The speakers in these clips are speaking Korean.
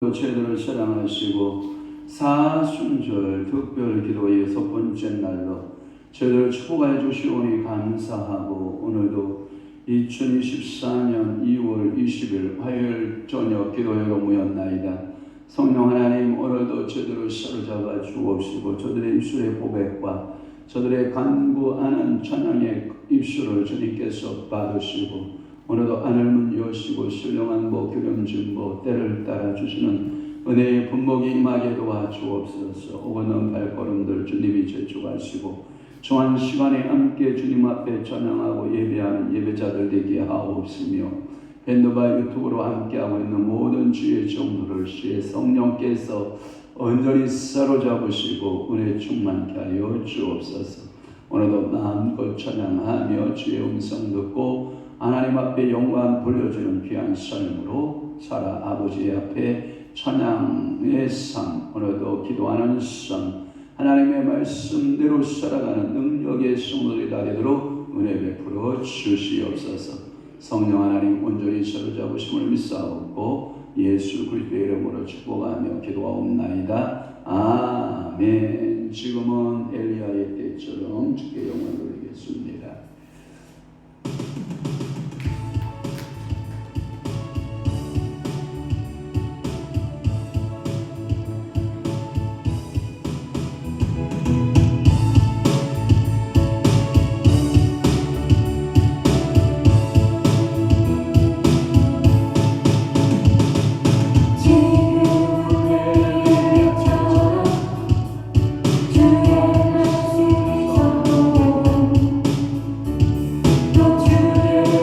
죄들을 사랑하시고 사순절 특별 기도의 첫 번째 날로 저희들을 축복하여 주시오니 감사하고, 오늘도 2024년 2월 20일 화요일 저녁 기도회로 모였나이다. 성령 하나님, 오늘도 저희들을 사로잡아 주옵시고 저들의 입술의 고백과 저들의 간구하는 찬양의 입술을 주님께서 받으시고, 오늘도 하늘문 여시고 신령한 복 기름진 복 때를 따라 주시는 은혜의 분복이 임하게 도와주옵소서. 오고는 발걸음들 주님이 제축하시고 중한 시간에 함께 주님 앞에 찬양하고 예배하는 예배자들 되게 하옵시며, 밴드바 유튜브로 함께하고 있는 모든 주의 종들을 주의 성령께서 온전히 사로잡으시고 은혜 충만케 하여 주옵소서. 오늘도 마음껏 찬양하며 주의 음성 듣고 하나님 앞에 영광 돌려주는 귀한 삶으로 살아 아버지 앞에 찬양의 삶, 오늘도 기도하는 삶, 하나님의 말씀대로 살아가는 능력의 성도들이 다 되도록 은혜 베풀어 주시옵소서. 성령 하나님 온전히 사로잡으심을 믿사옵고 예수 그리스도의 이름으로 축복하며 기도하옵나이다. 아멘. 지금은 엘리야의 때처럼 주께 영광을 돌리겠습니다. 주의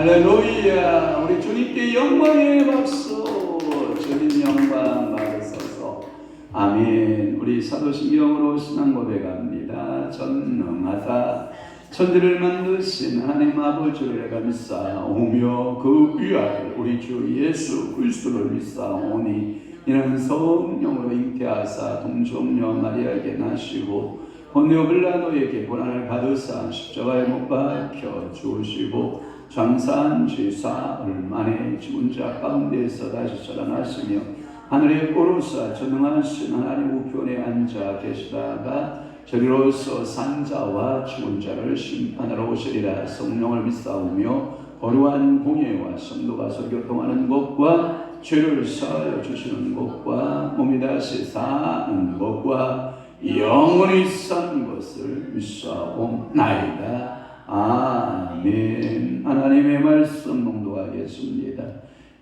할렐루야. 우리 주님께 영광의 박수. 주님 영광 받으소서. 아멘. 우리 사도신경으로 신앙 고백합니다. 전능하사 천지를 만드신 하나님 아버지를 내가 믿사오며 그 위아래 우리 주 예수 그리스도를 믿사오니 이는 성령으로 잉태하사 동정녀 마리아에게 나시고 본디오 빌라도에게 고난을 받으사 십자가에 못 박혀 죽으시고 장사한 지 사흘 만에 죽은 자 가운데서 다시 살아나시며 하늘에 오르사 전능하신 하나님 우편에 앉아 계시다가 저리로서 산자와 죽은 자를 심판하러 오시리라. 성령을 믿사오며 거룩한 공예와 성도가 교통하는 것과 죄를 사하여 주시는 것과 몸이 다시 사는 것과 영원히 사는 것을 믿사옵나이다. 아멘. 하나님의 말씀 봉독하겠습니다.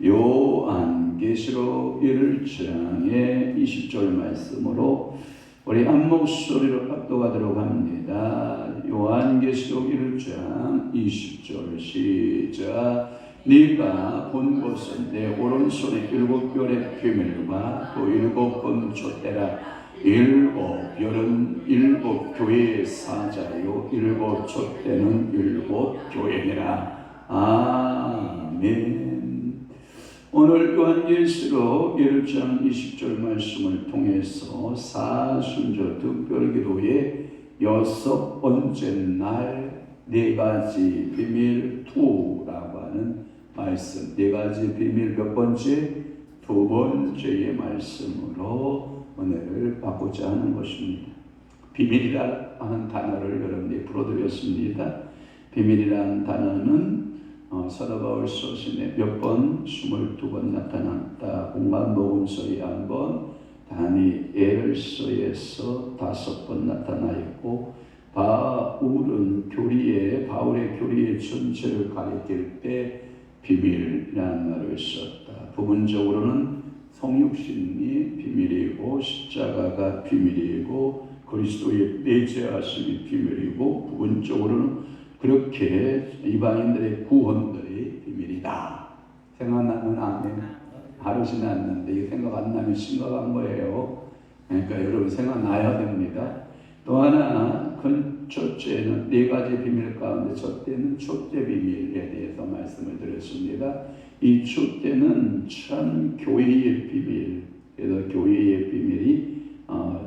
요한계시록 1장의 20절 말씀으로 우리 한 목소리로 합독하도록 합니다. 요한계시록 1장 20절 시작. 네가 본 것은 내 오른손에 7별의 비밀과 또 7번 촛대라. 7별은 7교회의 사자요 7촛대는 7교회니라. 아멘. 오늘 요한계시록 1장 20절 말씀을 통해서 사순절 특별기도의 6번째 날 4가지 비밀 2라고 하는 말씀, 4가지 비밀 몇 번째? 2번째의 말씀으로 은혜를 받고자 하는 것입니다. 비밀이라 하는 단어를 여러분들이 불어드렸습니다. 비밀이라는 단어는 사도 바울 서신에 몇 번, 22번 나타났다. 공관복음서에 한 번, 다니엘서에서 5번 나타나 있고, 바울의 교리의 전체를 가리킬 때 비밀이라는 말을 썼다. 부분적으로는 성육신이 비밀이고 십자가가 비밀이고 그리스도의 내재하심이 비밀이고 부분적으로는 그렇게 이방인들의 구원들이 비밀이다. 생각나는 아멘. 하루씩 났는데 이 생각 안 나면 심각한 거예요. 그러니까 여러분 생각나야 됩니다. 또 하나 큰 첫째는 4가지 비밀 가운데 첫째는 촛대 비밀에 대해서 말씀을 드렸습니다. 이 촛대는 참 교회의 비밀, 그래서 교회의 비밀이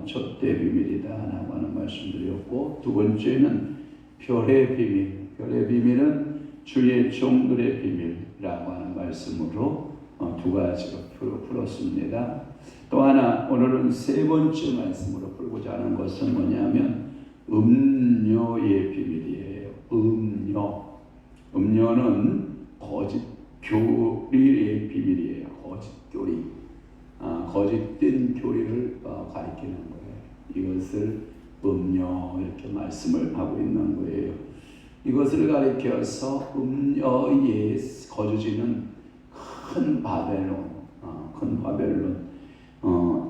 촛대 비밀이다라고 하는 말씀드렸고, 두 번째는 별의 비밀, 별의 비밀은 주의 종들의 비밀이라고 하는 말씀으로 2가지로 풀었습니다. 또 하나 오늘은 3번째 말씀으로 풀고자 하는 것은 뭐냐면 음료의 비밀이에요. 음료는 거짓 교리의 비밀이에요. 거짓 교리, 거짓된 교리를 가리키는 거예요. 이것을 음료 이렇게 말씀을 하고 있는 거예요. 이것을 가리켜서 음료의 거주지는 큰 바벨론,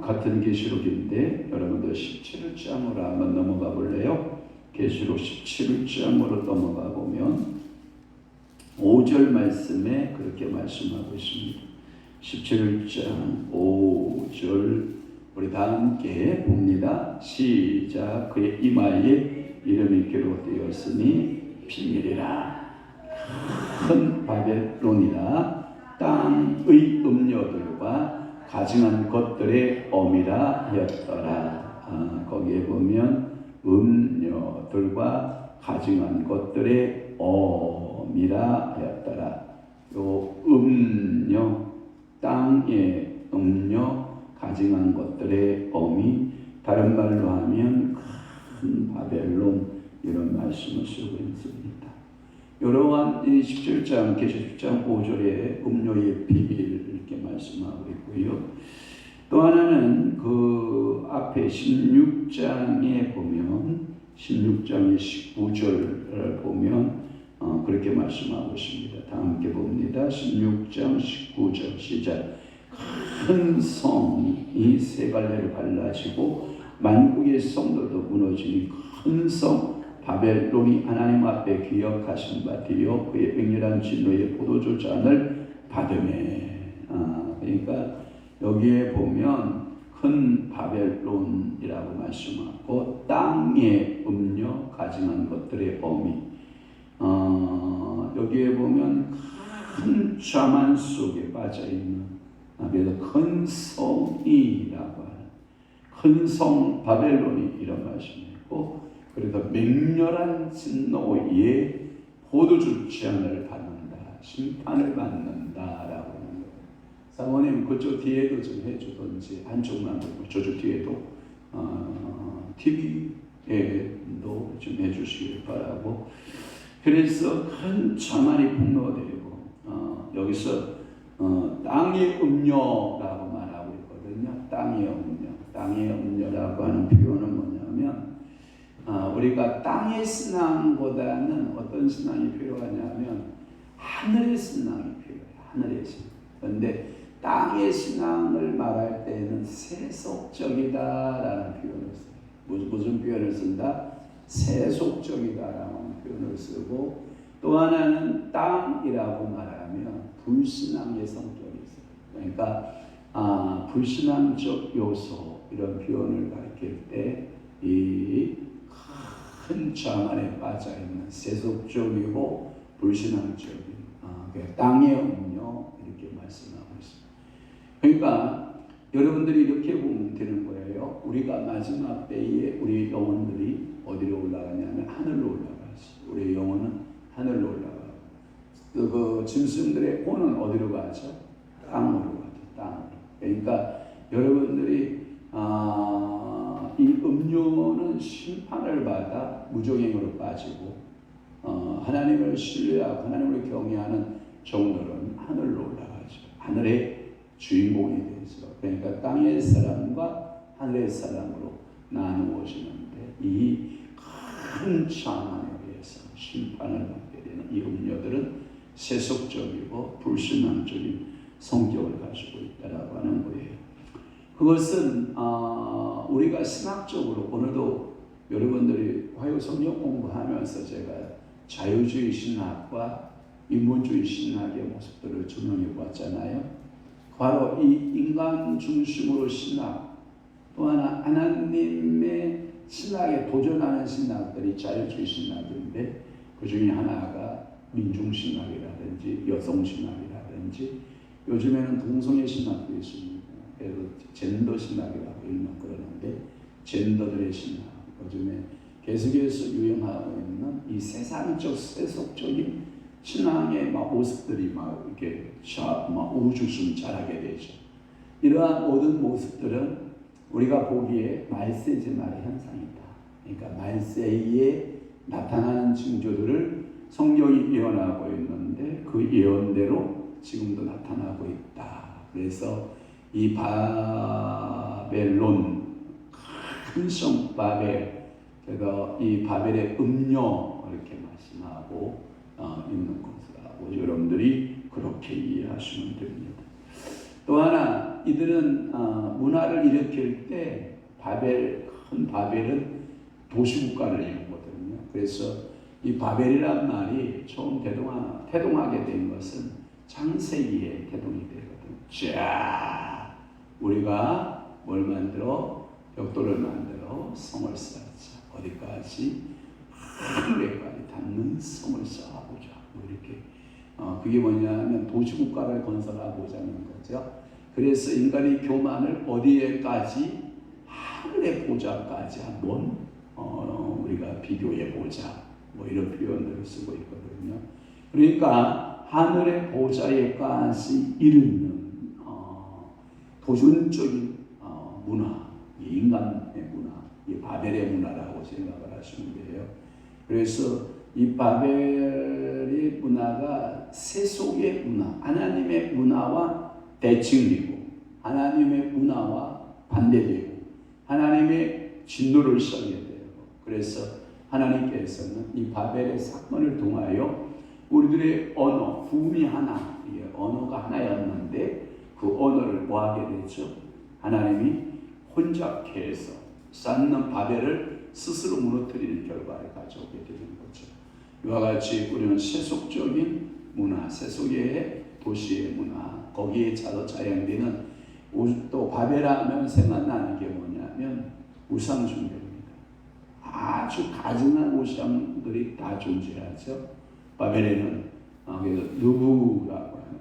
같은 계시록인데 여러분들 17장으로 한번 넘어가 볼래요? 계시록 17장으로 넘어가 보면 5절 말씀에 그렇게 말씀하고 있습니다. 17장 5절 우리 다 함께 봅니다. 시작. 그의 이마에 이름이 기록되었으니 비밀이라. 큰 바벨론이라. 땅의 음료들과 가증한 것들의 어미라 하였더라. 거기에 보면 음료들과 가증한 것들의 어미라 하였더라. 요 음료, 땅의 음료, 가증한 것들의 어미, 다른 말로 하면 큰 바벨론, 이런 말씀을 쓰고 있습니다. 이러한 17장, 계시 10장 5절에 음료의 비밀 이렇게 말씀하고 있고요. 또 하나는 그 앞에 16장에 보면 16장의 19절을 보면 그렇게 말씀하고 있습니다. 다 함께 봅니다. 16장 19절 시작. 큰 성이 세 갈래로 갈라지고 만국의 성들도 무너지니 큰 성 바벨론이 하나님 앞에 기억하신 바 되어 그의 맹렬한 진노의 포도주 잔을 받으매. 그러니까 여기에 보면 큰 바벨론이라고 말씀하고 땅의 음료 가증한 것들의 어미. 여기에 보면 큰 자만 속에 빠져 있는, 그래서 큰 성이라고 하는 큰 성 바벨론이 이런 말씀이고, 그래서 맹렬한 진노의 포도주 잔을 받는다, 심판을 받는다라고 하는 거예요. 사모님 그쪽 뒤에도 좀 해주든지, 한쪽만 보고 저쪽 뒤에도 TV에도 좀 해주시길 바라고. 그래서 큰 자만이 폭로되고, 여기서 땅의 음료라고 말하고 있거든요. 땅의 음료, 땅의 음료라고 하는 표현은 뭐냐면, 우리가 땅의 신앙보다는 어떤 신앙이 필요하냐면 하늘의 신앙이 필요해요. 하늘의 신앙. 그런데 땅의 신앙을 말할 때는 세속적이다라는 표현을 써요. 무슨 표현을 쓴다? 세속적이다라는 표현을 쓰고, 또 하나는 땅이라고 말하면 불신앙의 성격이 있어요. 그러니까 불신앙적 요소, 이런 표현을 가리킬 때 이 큰 자만에 빠져 있는 세속적이고 불신앙적인 땅의 음료, 이렇게 말씀하고 있습니다. 그러니까 여러분들이 이렇게 보면 되는 거예요. 우리가 마지막 때에 우리 영혼들이 어디로 올라가냐면 하늘로 올라가지. 우리 영혼은 하늘로 올라가고, 그 짐승들의 혼은 어디로 가죠? 땅으로 가죠. 땅으로. 그러니까 여러분들이 이 음료는 심판을 받아 무정행으로 빠지고, 하나님을 신뢰하고 하나님을 경외하는 종들은 하늘로 올라가죠. 하늘의 주인공이 되죠. 그러니까 땅의 사람과 하늘의 사람으로 나누어지는데, 이 큰 자만에 의해서 심판을 받게 되는 이 음료들은 세속적이고 불신앙적인 성격을 가지고 있다라고 하는 거예요. 그것은 우리가 신학적으로, 오늘도 여러분들이 화요 성경 공부하면서 제가 자유주의 신학과 인본주의 신학의 모습들을 조명해 보았잖아요. 바로 이 인간 중심으로 신학, 또 하나님의 신학에 도전하는 신학들이 자유주의 신학인데, 그 중에 하나가 민중신학이라든지 여성신학이라든지, 요즘에는 동성애 신학도 있습니다. 그래서 젠더 신학이라고 일명 그러는데, 젠더들의 신학, 요즘에 계속해서 유행하고 있는 이 세상적 세속적인 신앙의 모습들이 이렇게 우죽순 자라게 되죠. 이러한 모든 모습들은 우리가 보기에 말세지말의 현상이다. 그러니까 말세에 나타나는 징조들을 성경이 예언하고 있는데, 그 예언대로 지금도 나타나고 있다. 그래서 이 바벨론, 큰 성 바벨, 그래서 이 바벨의 음료, 이렇게 말씀하고 있는 것이라고 여러분들이 그렇게 이해하시면 됩니다. 또 하나, 이들은 문화를 일으킬 때 큰 바벨은 도시국가를 이루거든요. 그래서 이 바벨이란 말이 처음 태동하게 된 것은 창세기에 태동이 되거든요. 자, 우리가 뭘 만들어? 벽돌을 만들어 성을 쌓자. 어디까지? 하늘에까지 닿는 성을 쌓아보자. 뭐 이렇게. 그게 뭐냐면 도시국가를 건설하고자 하는 거죠. 그래서 인간의 교만을 어디에까지? 하늘의 보좌까지 한번 우리가 비교해 보자. 뭐 이런 표현들을 쓰고 있거든요. 그러니까 하늘의 보좌에까지 이르는 도전적인 문화, 이 인간의 문화, 이 바벨의 문화라고 생각을 하시면 돼요. 그래서 이 바벨의 문화가 세속의 문화, 하나님의 문화와 대칭이고, 하나님의 문화와 반대되고, 하나님의 진노를 써야 돼요. 그래서 하나님께서는 이 바벨의 사건을 통하여 우리들의 언어, 품이 하나, 언어가 하나였는데 그 언어를 뭐 하게 되죠? 하나님이 혼잡케 해서 쌓는 바벨을 스스로 무너뜨리는 결과를 가져오게 되는 거죠. 이와 같이 우리는 세속적인 문화, 세속의 도시의 문화, 거기에 자연되는 또 바벨하면 생각나는 게 뭐냐면 우상 숭배입니다. 아주 가증한 우상들이 다 존재하죠. 바벨에는 누부라고 하는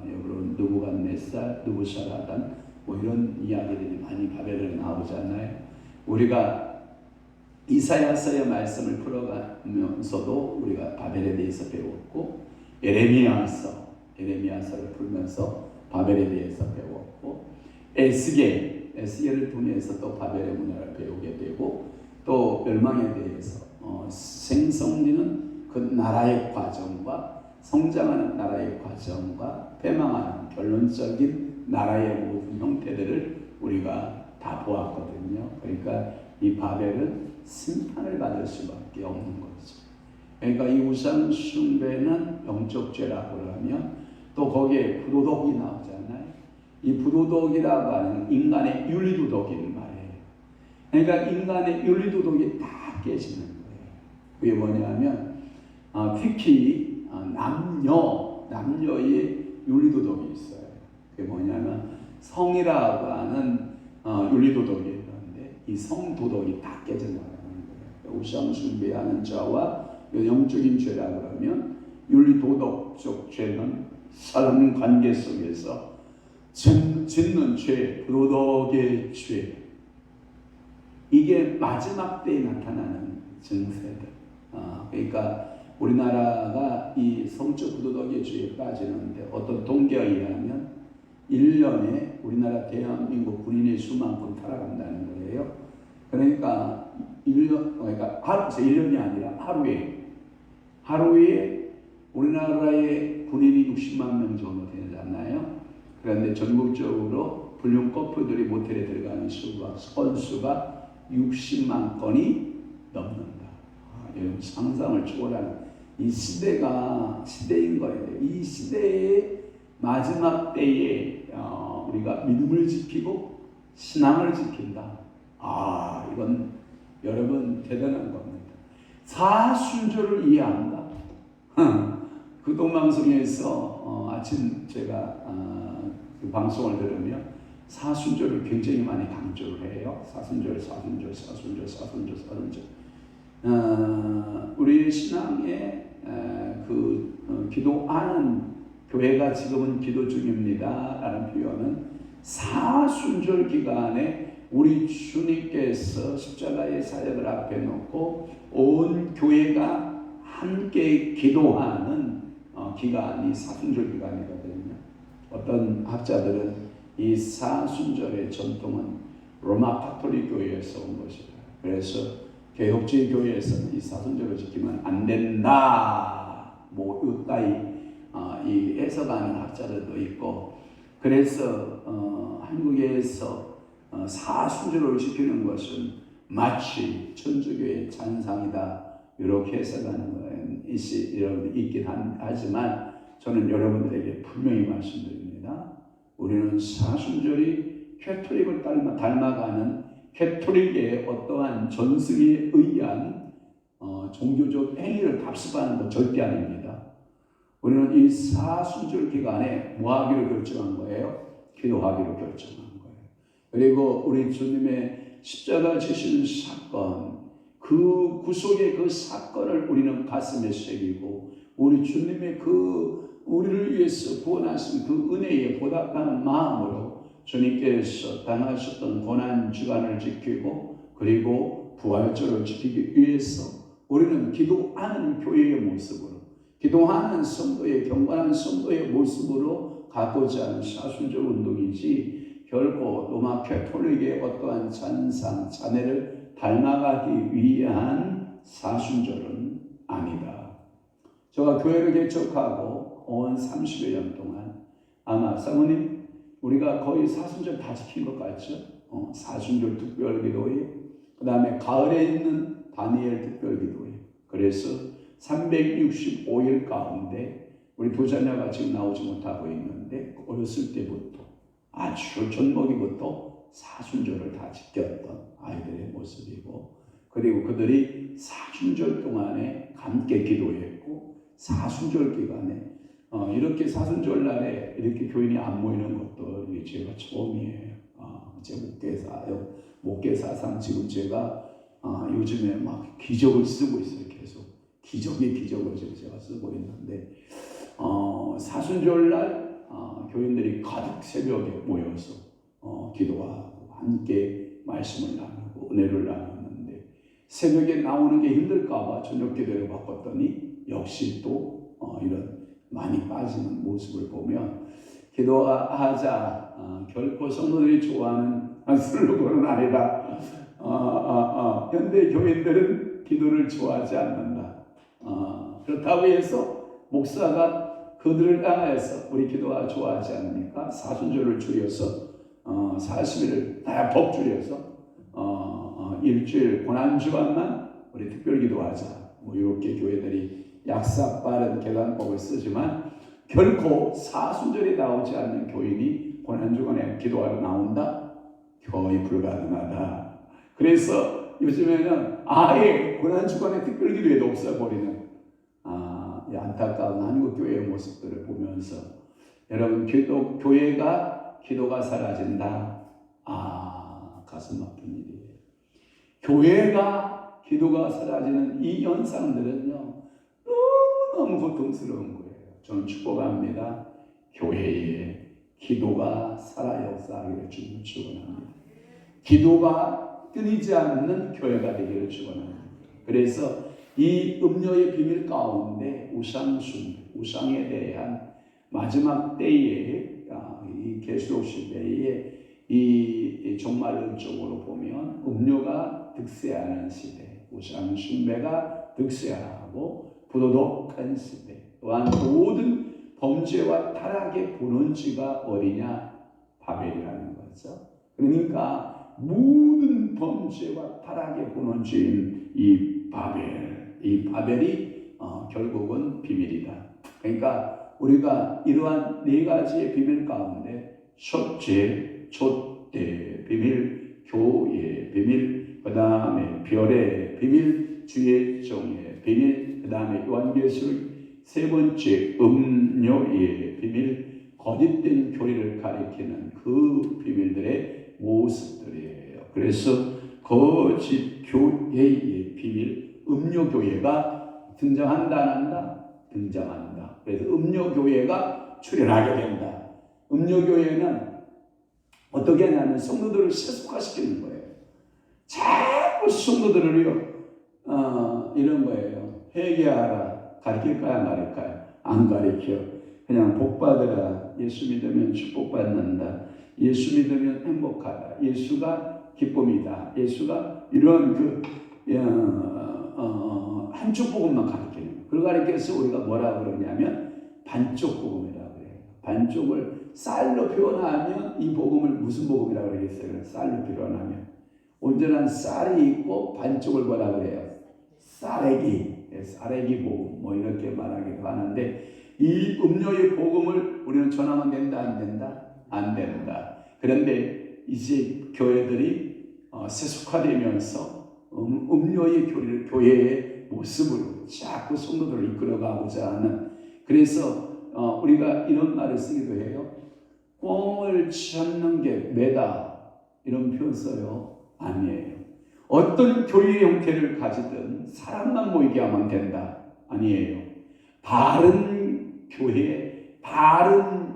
여러분 느부갓네살, 느부샤라단 이런 이야기들이 많이 바벨에 나오잖아요. 우리가 이사야서의 말씀을 풀어가면서도 우리가 바벨에 대해서 배웠고, 에레미야서를 풀면서 바벨에 대해서 배웠고, 에스겔을 통해서 또 바벨의 문화를 배우게 되고, 또 멸망에 대해서 생성되는 그 나라의 과정과 성장하는 나라의 과정과 패망하는 결론적인 나라의 모든 형태들을 우리가 다 보았거든요. 그러니까 이 바벨은 심판을 받을 수밖에 없는 거죠. 그러니까 이 우상 숭배는 영적 죄라고 하면 또 거기에 부도덕이 나오잖아요. 이 부도덕이라고 하는 인간의 윤리도덕을 말해요. 그러니까 인간의 윤리도덕이 다 깨지는 거예요. 그게 뭐냐면 특히 남녀의 윤리도덕이 있어요. 그게 뭐냐면 성이라고 하는 윤리도덕이 있는데 이 성도덕이 다 깨져나가는 거예요. 우상 숭배하는 자와 영적인 죄라고 하면 윤리도덕적 죄는 사람 관계 속에서 짓는 죄, 부도덕의 죄, 이게 마지막 때에 나타나는 증세들. 그러니까 우리나라가 이 성적 부도덕의 죄에 빠지는데 어떤 통계에 의하면 1년에 우리나라 대한민국 군인의 수만큼 타락한다는 거예요. 그러니까 1년이 아니라 하루에 우리나라의 군인이 60만 명 정도 되잖아요. 그런데 전국적으로 불륜 커플들이 모텔에 들어가는 건수가 60만 건이 넘는다. 여러분 상상을 초월하는 이 시대인 거예요. 이 시대의 마지막 때에 우리가 믿음을 지키고 신앙을 지킨다. 이건 여러분 대단한 겁니다. 사순절을 이해한다. 그 동방송에서 아침 제가 그 방송을 들으면 사순절을 굉장히 많이 강조를 해요. 사순절. 우리 신앙의 기도하는 교회가 지금은 기도 중입니다 라는 표현은 사순절 기간에 우리 주님께서 십자가의 사역을 앞에 놓고 온 교회가 함께 기도하는 기간이 사순절 기간이거든요. 어떤 학자들은 이 사순절의 전통은 로마 가톨릭 교회에서 온 것이다. 그래서 개혁주의 교회에서는 이 사순절을 지키면 안 된다. 이따위 이 해석하는 학자들도 있고, 그래서 한국에서 사순절을 지키는 것은 마치 천주교의 잔상이다. 이렇게 해석하는 것이 있긴 하지만 저는 여러분들에게 분명히 말씀드립니다. 우리는 사순절이 캐톨릭을 닮아가는 캐톨릭의 어떠한 전승에 의한 종교적 행위를 답습하는 것 절대 아닙니다. 우리는 이 사순절 기간에 뭐 하기로 결정한 거예요? 기도하기로 결정한 거예요. 그리고 우리 주님의 십자가 지시는 사건, 그 구속의 그 사건을 우리는 가슴에 새기고 우리 주님의 우리를 위해서 구원하신 그 은혜에 보답하는 마음으로 주님께서 당하셨던 고난 주간을 지키고 그리고 부활절을 지키기 위해서 우리는 기도하는 교회의 모습으로, 기도하는 성도의 경건한 성도의 모습으로 가고자 하는 사순절 운동이지 결코 로마 캐톨릭의 어떠한 잔상, 잔해를 닮아가기 위한 사순절은 아니다. 제가 교회를 개척하고 온 30여 년 동안 아마 사모님 우리가 거의 사순절 다 지킨 것 같죠? 사순절 특별기도회, 그 다음에 가을에 있는 다니엘 특별기도회. 그래서 365일 가운데 우리 두 자녀가 지금 나오지 못하고 있는데 어렸을 때부터 아주 전먹이부터 사순절을 다 지켰던 아이들의 모습이고, 그리고 그들이 사순절 동안에 함께 기도했고 사순절 기간에 이렇게 사순절 날에 이렇게 교인이 안 모이는 것도 이게 제가 처음이에요. 제 목회사상 지금 제가 요즘에 막 기적을 쓰고 있어요. 계속 기적을 지금 제가 쓰고 있는데 사순절 날 교인들이 가득 새벽에 모여서 기도하고 함께 말씀을 나누고 은혜를 나눴는데 새벽에 나오는 게 힘들까봐 저녁 기도를 바꿨더니 역시 또 이런 많이 빠지는 모습을 보면 기도하자 결코 성도들이 좋아하는 슬로건은 아니다. 현대 교인들은 기도를 좋아하지 않는다. 그렇다고 해서 목사가 그들을 향해서 우리 기도가 좋아하지 않으니까 사순절을 줄여서 40일을 대폭 줄여서 일주일 고난주간만 우리 특별 기도하자. 뭐 이렇게 교회들이 약삭 빠른 계단법을 쓰지만 결코 사순절에 나오지 않는 교인이 고난주간에 기도하러 나온다? 거의 불가능하다. 그래서 요즘에는 아예 고난주간에 특별 기도에도 없어버리는 안타까운 한국교회의 모습들을 보면서 여러분 교회가 기도가 사라진다. 가슴 아픈 일이에요. 교회가 기도가 사라지는 이 현상들은요 너무 고통스러운 거예요. 저는 축복합니다. 교회에 기도가 살아 역사하기를 주님을 축원합니다. 기도가 끊이지 않는 교회가 되기를 축원합니다. 그래서 이 음료의 비밀 가운데 우상에 대한 마지막 때에 이 계시록 시대에 이 종말론적으로 보면 음료가 득세하는 시대, 우상 숭배가 득세하고 부도덕한 시대, 또한 모든 범죄와 타락의 본원지가 어디냐? 바벨이라는 거죠. 그러니까 모든 범죄와 타락의 본원지인 이 바벨이 결국은 비밀이다. 그러니까 우리가 이러한 네 가지의 비밀 가운데 첫째, 촛대 비밀, 교의 비밀, 그 다음에 별의 비밀, 주의 종의 비밀, 그 다음에 요한계시록 세 번째 음료의 비밀, 거짓된 교리를 가리키는 그 비밀들의 모습들이에요. 그래서 거짓 교회의 비밀, 음료교회가 등장한다, 안 한다? 등장한다. 그래서 음료교회가 출현하게 된다. 음료교회는 어떻게 하냐면 성도들을 세속화시키는 거예요. 자꾸 성도들을요, 이런 거예요. 회개하라. 가르칠까요? 안 가르칠까요? 안 가르쳐. 그냥 복 받으라. 예수 믿으면 축복받는다. 예수 믿으면 행복하다. 예수가 기쁨이다. 예수가 이런 한쪽 복음만 가르치는 거예요. 그걸 가르쳐서 우리가 뭐라 그러냐면 반쪽 복음이라고 그래요. 반쪽을 쌀로 표현하면 이 복음을 무슨 복음이라고 그러겠어요? 쌀로 표현하면 온전한 쌀이 있고 반쪽을 뭐라 그래요? 쌀애기 복음 뭐 이렇게 말하기도 하는데 이 음료의 복음을 우리는 전하면 된다, 안 된다? 안 된다. 그런데 이제 교회들이 세속화되면서 음료의 교회의 모습으로 자꾸 성도들을 이끌어가고자 하는, 그래서 우리가 이런 말을 쓰기도 해요. 꽁을 잡는 게 매다, 이런 표현 써요. 아니에요. 어떤 교회의 형태를 가지든 사람만 모이게 하면 된다. 아니에요. 바른 교회, 바른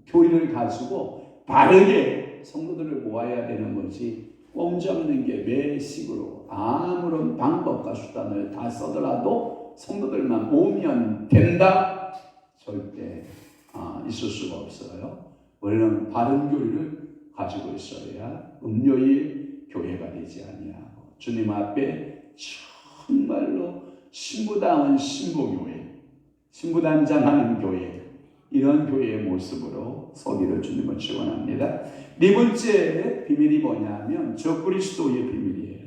교리를 가지고 바르게 성도들을 모아야 되는 거지, 꽁 잡는 게 매식으로 아무런 방법과 수단을 다 써더라도 성도들만 모으면 된다? 절대 있을 수가 없어요. 우리는 바른 교리를 가지고 있어야 음료의 교회가 되지 아니하고 주님 앞에 정말로 신부다운 신부교회, 신부단장하는 교회, 이런 교회의 모습으로 서기를 주님을 축원합니다. 네 번째 비밀이 뭐냐면 적그리스도의 비밀이에요.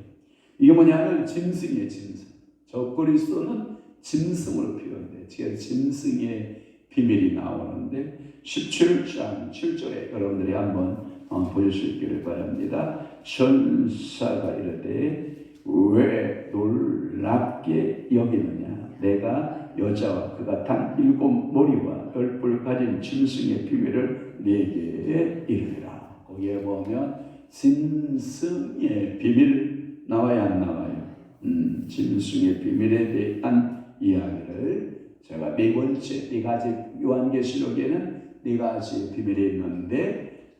이게 뭐냐면 짐승이에요. 짐승. 적그리스도는 짐승으로 표현돼요. 지금 짐승의 비밀이 나오는데 17장 7절에 여러분들이 한번 보실 수 있기를 바랍니다. 천사가 이르되 왜 놀랍게 여기느냐? 내가 여자와 그가 단 7 머리와 10뿔 가진 짐승의 비밀을 네게 이르리라. 거기에 보면 짐승의 비밀 나와야 안 나와요? 짐승의 비밀에 대한 이야기를 제가 네 번째 네 가지 요한계시록에는 네 가지 비밀이 있는데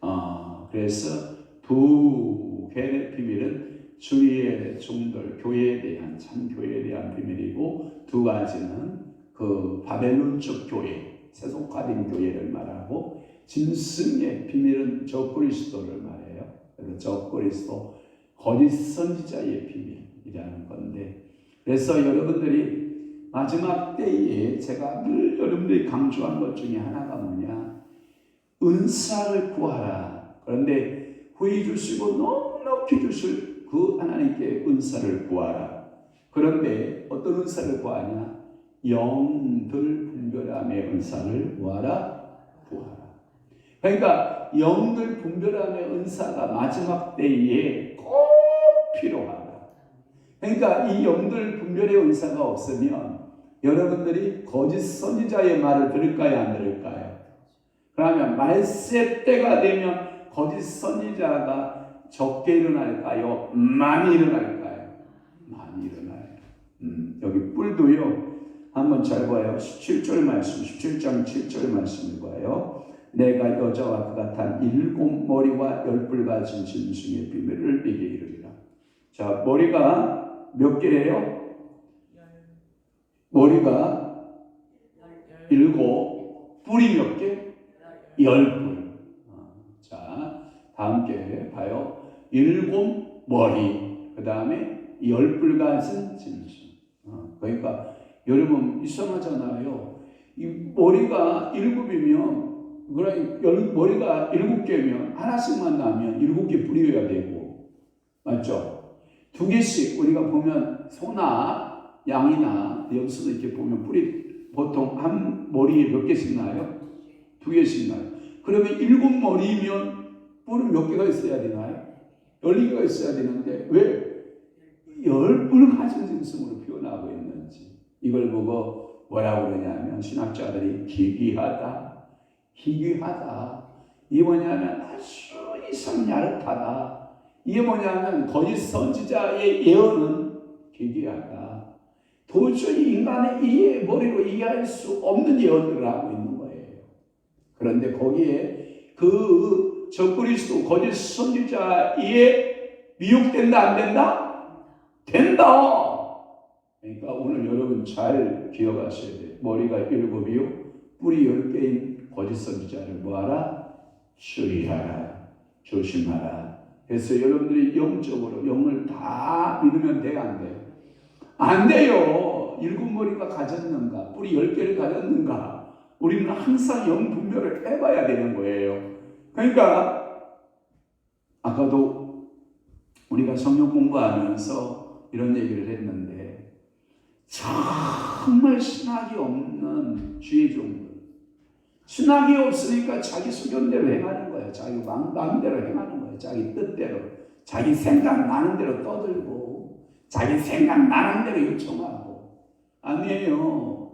그래서 두 개의 비밀은 주의 종들 교회에 대한 참 교회에 대한 비밀이고 두 가지는 그 바벨론적 교회 세속화된 교회를 말하고 짐승의 비밀은 적그리스도를 말해요. 그래서 적그리스도 거짓 선지자의 비밀이라는 건데 그래서 여러분들이 마지막 때에 제가 늘 여러분들이 강조한 것 중에 하나가 뭐냐? 은사를 구하라. 그런데 후히 주시고 넉넉히 주실 그 하나님께 은사를 구하라. 그런데 어떤 은사를 구하냐? 영들 분별함의 은사를 구하라. 그러니까 영들 분별함의 은사가 마지막 때에 꼭 필요하다. 그러니까 이 영들 분별의 은사가 없으면 여러분들이 거짓 선지자의 말을 들을까요? 안 들을까요? 그러면 말세 때가 되면 거짓 선지자가 적게 일어날까요? 많이 일어날까요? 많이 일어나요. 여기 뿔도요. 한번 잘 봐요. 17절 말씀, 17장 7절 말씀을 봐요. 내가 여자와 그가 탄 7 머리와 10뿔 가진 짐승의 비밀을 네게 이르리라. 자, 머리가 몇 개예요? 머리가 7, 뿔이 몇 개? 10뿔. 자, 다음 게 봐요. 7 머리, 그 다음에 10뿔 가진 짐승. 그러니까 여러분 이상하잖아요. 이 머리가 7이면 머리가 7개면 하나씩만 나면 7개 뿔이어야 되고 맞죠? 2개씩 우리가 보면 소나 양이나 여기서도 이렇게 보면 뿔이 보통 한 머리에 몇 개씩 나요? 2개씩 나요. 그러면 7 머리면 뿔은 몇 개가 있어야 되나요? 12개가 있어야 되는데 왜 10뿔 가진 짐승으로 표현하고 있는지 이걸 보고 뭐라고 그러냐면 신학자들이 기괴하다. 이게 뭐냐면 아주 이상 야릇하다. 이게 뭐냐면 거짓 선지자의 예언은 기괴하다. 도저히 인간의 머리로 이해할 수 없는 예언들을 하고 있는 거예요. 그런데 거기에 그 적그리스도 거짓 선지자의 미혹된다 안 된다? 된다. 그러니까 오늘 여러분 잘 기억하셔야 돼요. 머리가 7이요 뿔이 10개인 거짓 선지자를 뭐하라? 주의하라. 조심하라. 그래서 여러분들이 영적으로 영을 다 믿으면 돼요? 안 돼요? 안 돼요. 7머리가 가졌는가? 뿔이 10개를 가졌는가? 우리는 항상 영 분별을 해봐야 되는 거예요. 그러니까 아까도 우리가 성경 공부하면서 이런 얘기를 했는데 정말 신학이 없는 주의 종들 신학이 없으니까 자기 수견대로 행하는 거예요. 자기 마음대로 행하는 거예요. 자기 뜻대로 자기 생각나는 대로 떠들고 자기 생각나는 대로 요청하고 아니에요.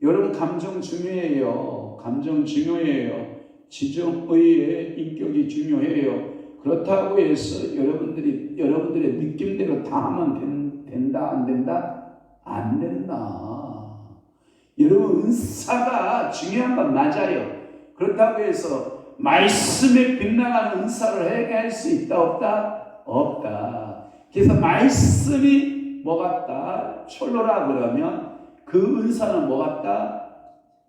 여러분 감정 중요해요. 감정 중요해요. 지정의의 인격이 중요해요. 그렇다고 해서 여러분들의 느낌대로 다 하면 된다 안 된다? 안 된다. 여러분 은사가 중요한 건 맞아요. 그렇다고 해서 말씀에 빗나가는 은사를 행할 수 있다 없다? 없다. 그래서 말씀이 뭐 같다? 철로라 그러면 그 은사는 뭐 같다?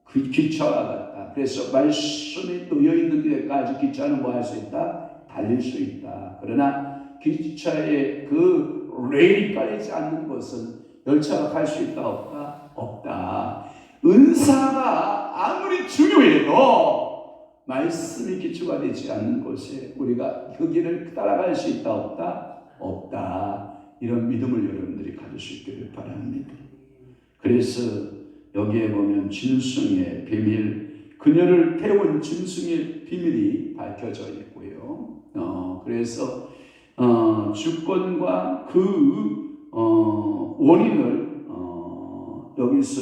그 기차와 같다. 그래서 말씀이 놓여있는 데까지 기차는 뭐 할 수 있다? 달릴 수 있다. 그러나 기차에 그 레일이 깔리지 않는 곳은 열차가 갈 수 있다 없다? 없다. 은사가 아무리 중요해도 말씀이 기초가 되지 않는 곳에 우리가 그 길을 따라갈 수 있다 없다? 없다. 이런 믿음을 여러분들이 가질 수 있기를 바랍니다. 그래서 여기에 보면 짐승의 비밀, 그녀를 태운 짐승의 비밀이 밝혀져 있고요. 그래서 주권과 그 원인을 여기서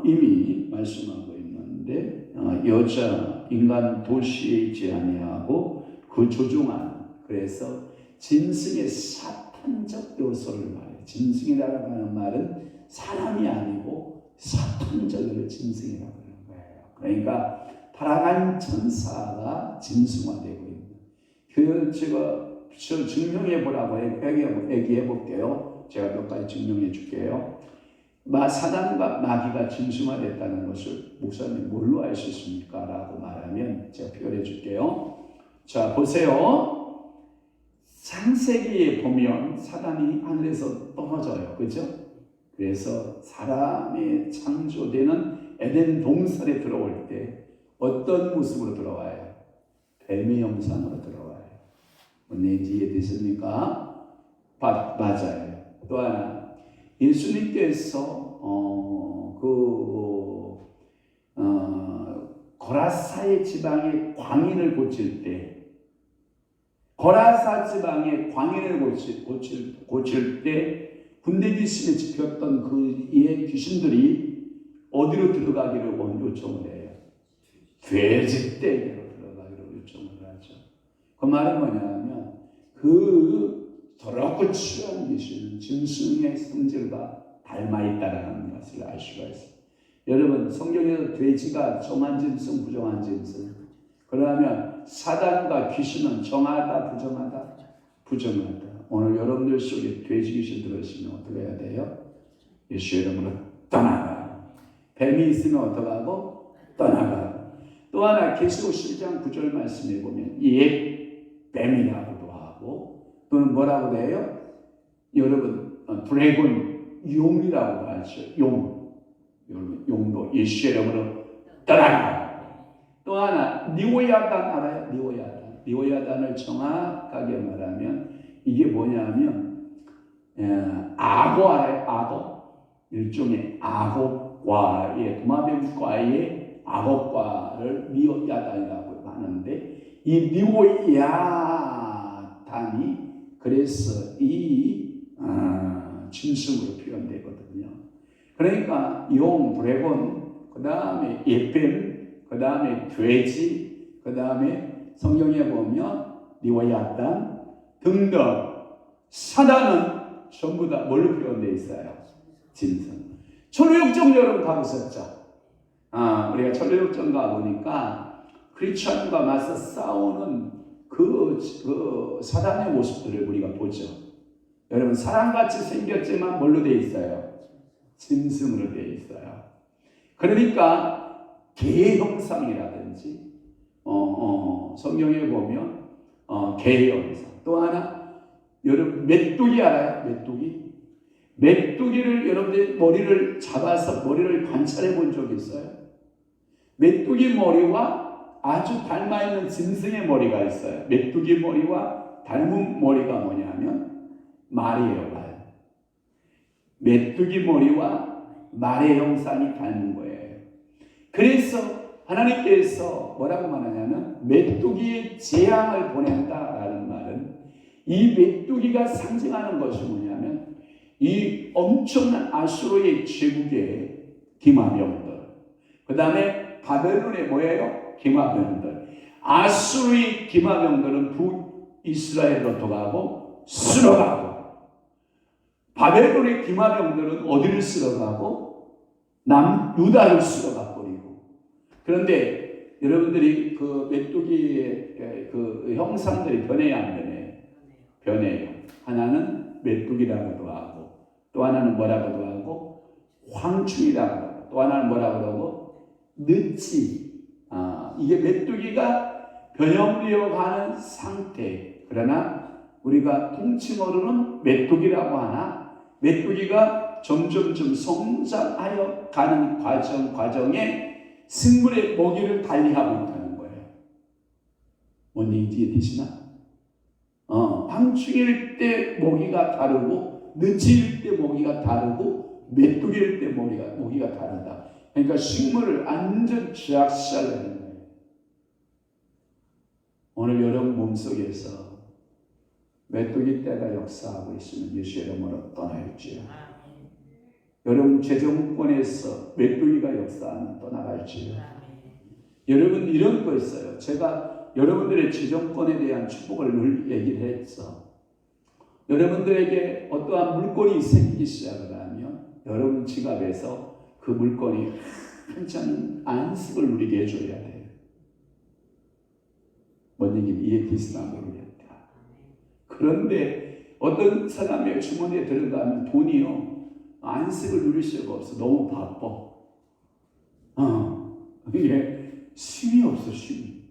이미 말씀하고 있는데 여자 인간 도시에 있지 아니하고 그 조종한 그래서 짐승의 사탄적 요소를 말해요. 짐승이라고 하는 말은 사람이 아니고 사탄적으로 짐승이라고 하는 거예요. 그러니까 타락한 천사가 짐승화되고 있는. 그 제가 증명해 보라고 얘기해 볼게요. 제가 몇 가지 증명해 줄게요. 사단과 마귀가 짐승화됐다는 것을 목사님 뭘로 알 수 있습니까? 라고 말하면 제가 표현해 줄게요. 자, 보세요. 창세기에 보면 사단이 하늘에서 떨어져요. 그죠? 그래서 사람이 창조되는 에덴 동산에 들어올 때 어떤 모습으로 들어와요? 뱀의 형상으로 들어와요. 뭔지 이해되십니까? 맞아요. 또 하나, 예수님께서 거라사의 지방의 광인을 고칠 때, 거라사 지방의 광인을 고칠 때 군대 귀신에 집혔던 그 이의 귀신들이 어디로 들어가기를 요청을 해요? 돼지 떼기로 들어가기로 요청을 하죠. 그 말은 뭐냐면 그 더럽고 추한 귀신은 짐승의 성질과 닮아 있다라는 것을 알 수가 있어요. 여러분 성경에서 돼지가 정한 짐승, 부정한 짐승. 그러면 사단과 귀신은 정하다, 부정하다? 부정하다. 오늘 여러분들 속에 돼지 귀신 들어있으면 어떻게 해야 돼요? 예수 이름으로 떠나가. 뱀이 있으면 어떻게 하고? 떠나가. 또 하나 계시록 12장 9절 말씀에 보면 옛 뱀이라고도 하고 또는 뭐라고 해요? 여러분 드래곤 용이라고 하죠. 여러분 용도 예수 이름으로 떠나가. 또 하나 니오야단 알아요? 니오야단을 정확하게 말하면 이게 뭐냐면 악어 알아요? 악어 일종의 악어과의 도마뱀과의 악어과를 니오야단이라고 하는데 이 니오야단이 그래서 이 짐승으로 표현되거든요. 그러니까 용, 드래곤, 그 다음에 예뱀, 그 다음에 돼지, 그 다음에 성경에 보면 니오야단 등등 사단은 전부 다 뭘로 표현되어 있어요? 짐승. 철로역정 여러분 가보셨죠? 우리가 철로역정 가보니까 크리스천과 맞서 싸우는 그 사단의 모습들을 우리가 보죠. 여러분 사람같이 생겼지만 뭘로 되어 있어요? 짐승으로 되어 있어요. 그러니까 개 형상이라든지 성경에 보면 개 형상. 또 하나 여러분 메뚜기 알아요? 메뚜기를 여러분들 머리를 잡아서 머리를 관찰해 본 적 있어요? 메뚜기 머리와 아주 닮아 있는 짐승의 머리가 있어요. 메뚜기 머리와 닮은 머리가 뭐냐면 말이에요. 말. 메뚜기 머리와 말의 형상이 닮은 거예요. 그래서 하나님께서 뭐라고 말하냐면 메뚜기의 재앙을 보낸다라는 말은 이 메뚜기가 상징하는 것이 뭐냐면 이 엄청난 아수르의 제국의 기마병들, 그 다음에 바벨론의 뭐예요? 기마병들. 아수르의 기마병들은 북이스라엘로 들어가고 쓸어가고, 바벨론의 기마병들은 어디를 쓸어가고? 남유다를 쓸어가 버리고. 그런데 여러분들이 그 메뚜기의 그 형상들이 변해야 안 변해요? 변해요. 하나는 메뚜기라고도 하고, 또 하나는 뭐라고도 하고, 황충이라고 하고, 또 하나는 뭐라고 하고, 느치. 이게 메뚜기가 변형되어 가는 상태. 그러나 우리가 통칭어로는 메뚜기라고 하나, 메뚜기가 점점점 성장하여 가는 과정에 식물의 먹이를 달리하고 있다는 거예요. 뭔 얘기인지 이해되시나? 황충일 때 먹이가 다르고, 느치일 때 먹이가 다르고, 메뚜기일 때 먹이가 다르다. 그러니까 식물을 완전 제약시하려는 거예요. 오늘 여러분 몸속에서 메뚜기 떼가 역사하고 있으면 예수의 이름으로 떠날지요. 여러분 재정권에서 메뚜기가 역사하면 떠나갈지요. 여러분 이런 거 있어요. 제가 여러분들의 재정권에 대한 축복을 늘 얘기를 했어. 여러분들에게 어떠한 물건이 생기기 시작을 하면 여러분 지갑에서 그 물건이 한참 안식을 누리게 해줘야 돼요. 뭔 얘기인지 이해되시나 모르겠다. 그런데 어떤 사람의 주머니에 들어가면 돈이요 안식을 누릴 수가 없어. 너무 바빠. 이게 쉼이 없어. 쉼이.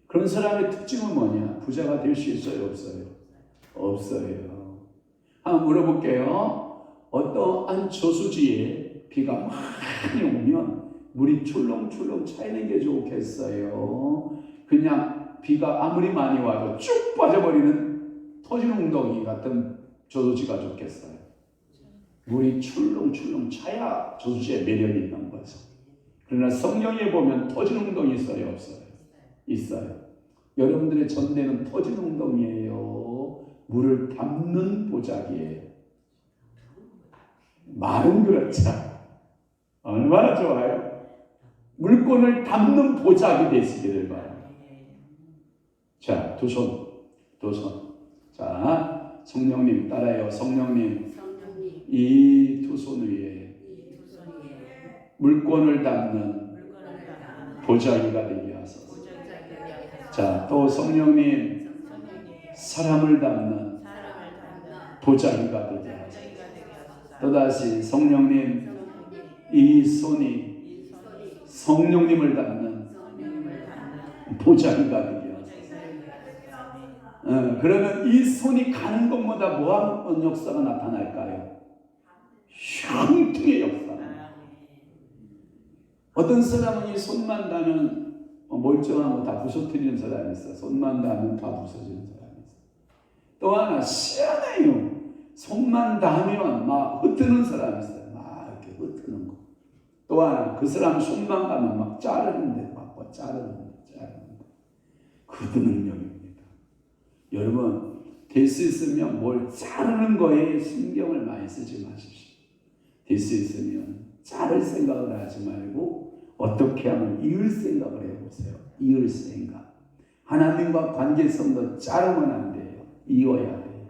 그런 사람의 특징은 뭐냐? 부자가 될 수 있어요? 없어요? 없어요. 한번 물어볼게요. 어떠한 저수지에 비가 많이 오면 물이 출렁출렁 차이는 게 좋겠어요? 그냥 비가 아무리 많이 와도 쭉 빠져버리는 터진 웅덩이 같은 저수지가 좋겠어요? 물이 출렁출렁 차야 저수지에 매력이 있는 거죠. 그러나 성경에 보면 터진 웅덩이 있어요? 없어요? 있어요. 여러분들의 전대는 터진 웅덩이에요. 물을 담는 보자기예요. 말은 그렇죠. 얼마나 좋아요? 물건을 담는 보자기 되시기를 바랍니다. 자, 두 손. 자, 성령님 따라요. 성령님. 이 두 손 위에 물건을 담는 보자기가 되게 하소서. 자, 또 성령님 사람을 담는 보자기가 되게 하소서. 또다시 성령님 이 손이 성령님을 담는 보자기가 되게 하소서. 그러면 이 손이 가는 것보다 뭐한 역사가 나타날까요? 형통의 역사. 어떤 사람은 이 손만 닿으면 멀쩡한 거 다 부서뜨리는 사람이 있어. 손만 닿으면 다 부서지는 사람이 있어. 또 하나 시원해요. 손만 닿으면 막 흩트는 사람이 있어요. 막 이렇게 흩트는 거. 또 하나 그 사람 손만 가면 막 자르는데 막 자르는데. 그 능력입니다. 여러분 될 수 있으면 뭘 자르는 거에 신경을 많이 쓰지 마십시오. 될 수 있으면 자를 생각을 하지 말고 어떻게 하면 이을 생각을 해보세요. 이을 생각. 하나님과 관계성도 자르면 안 돼요. 이어야 돼요.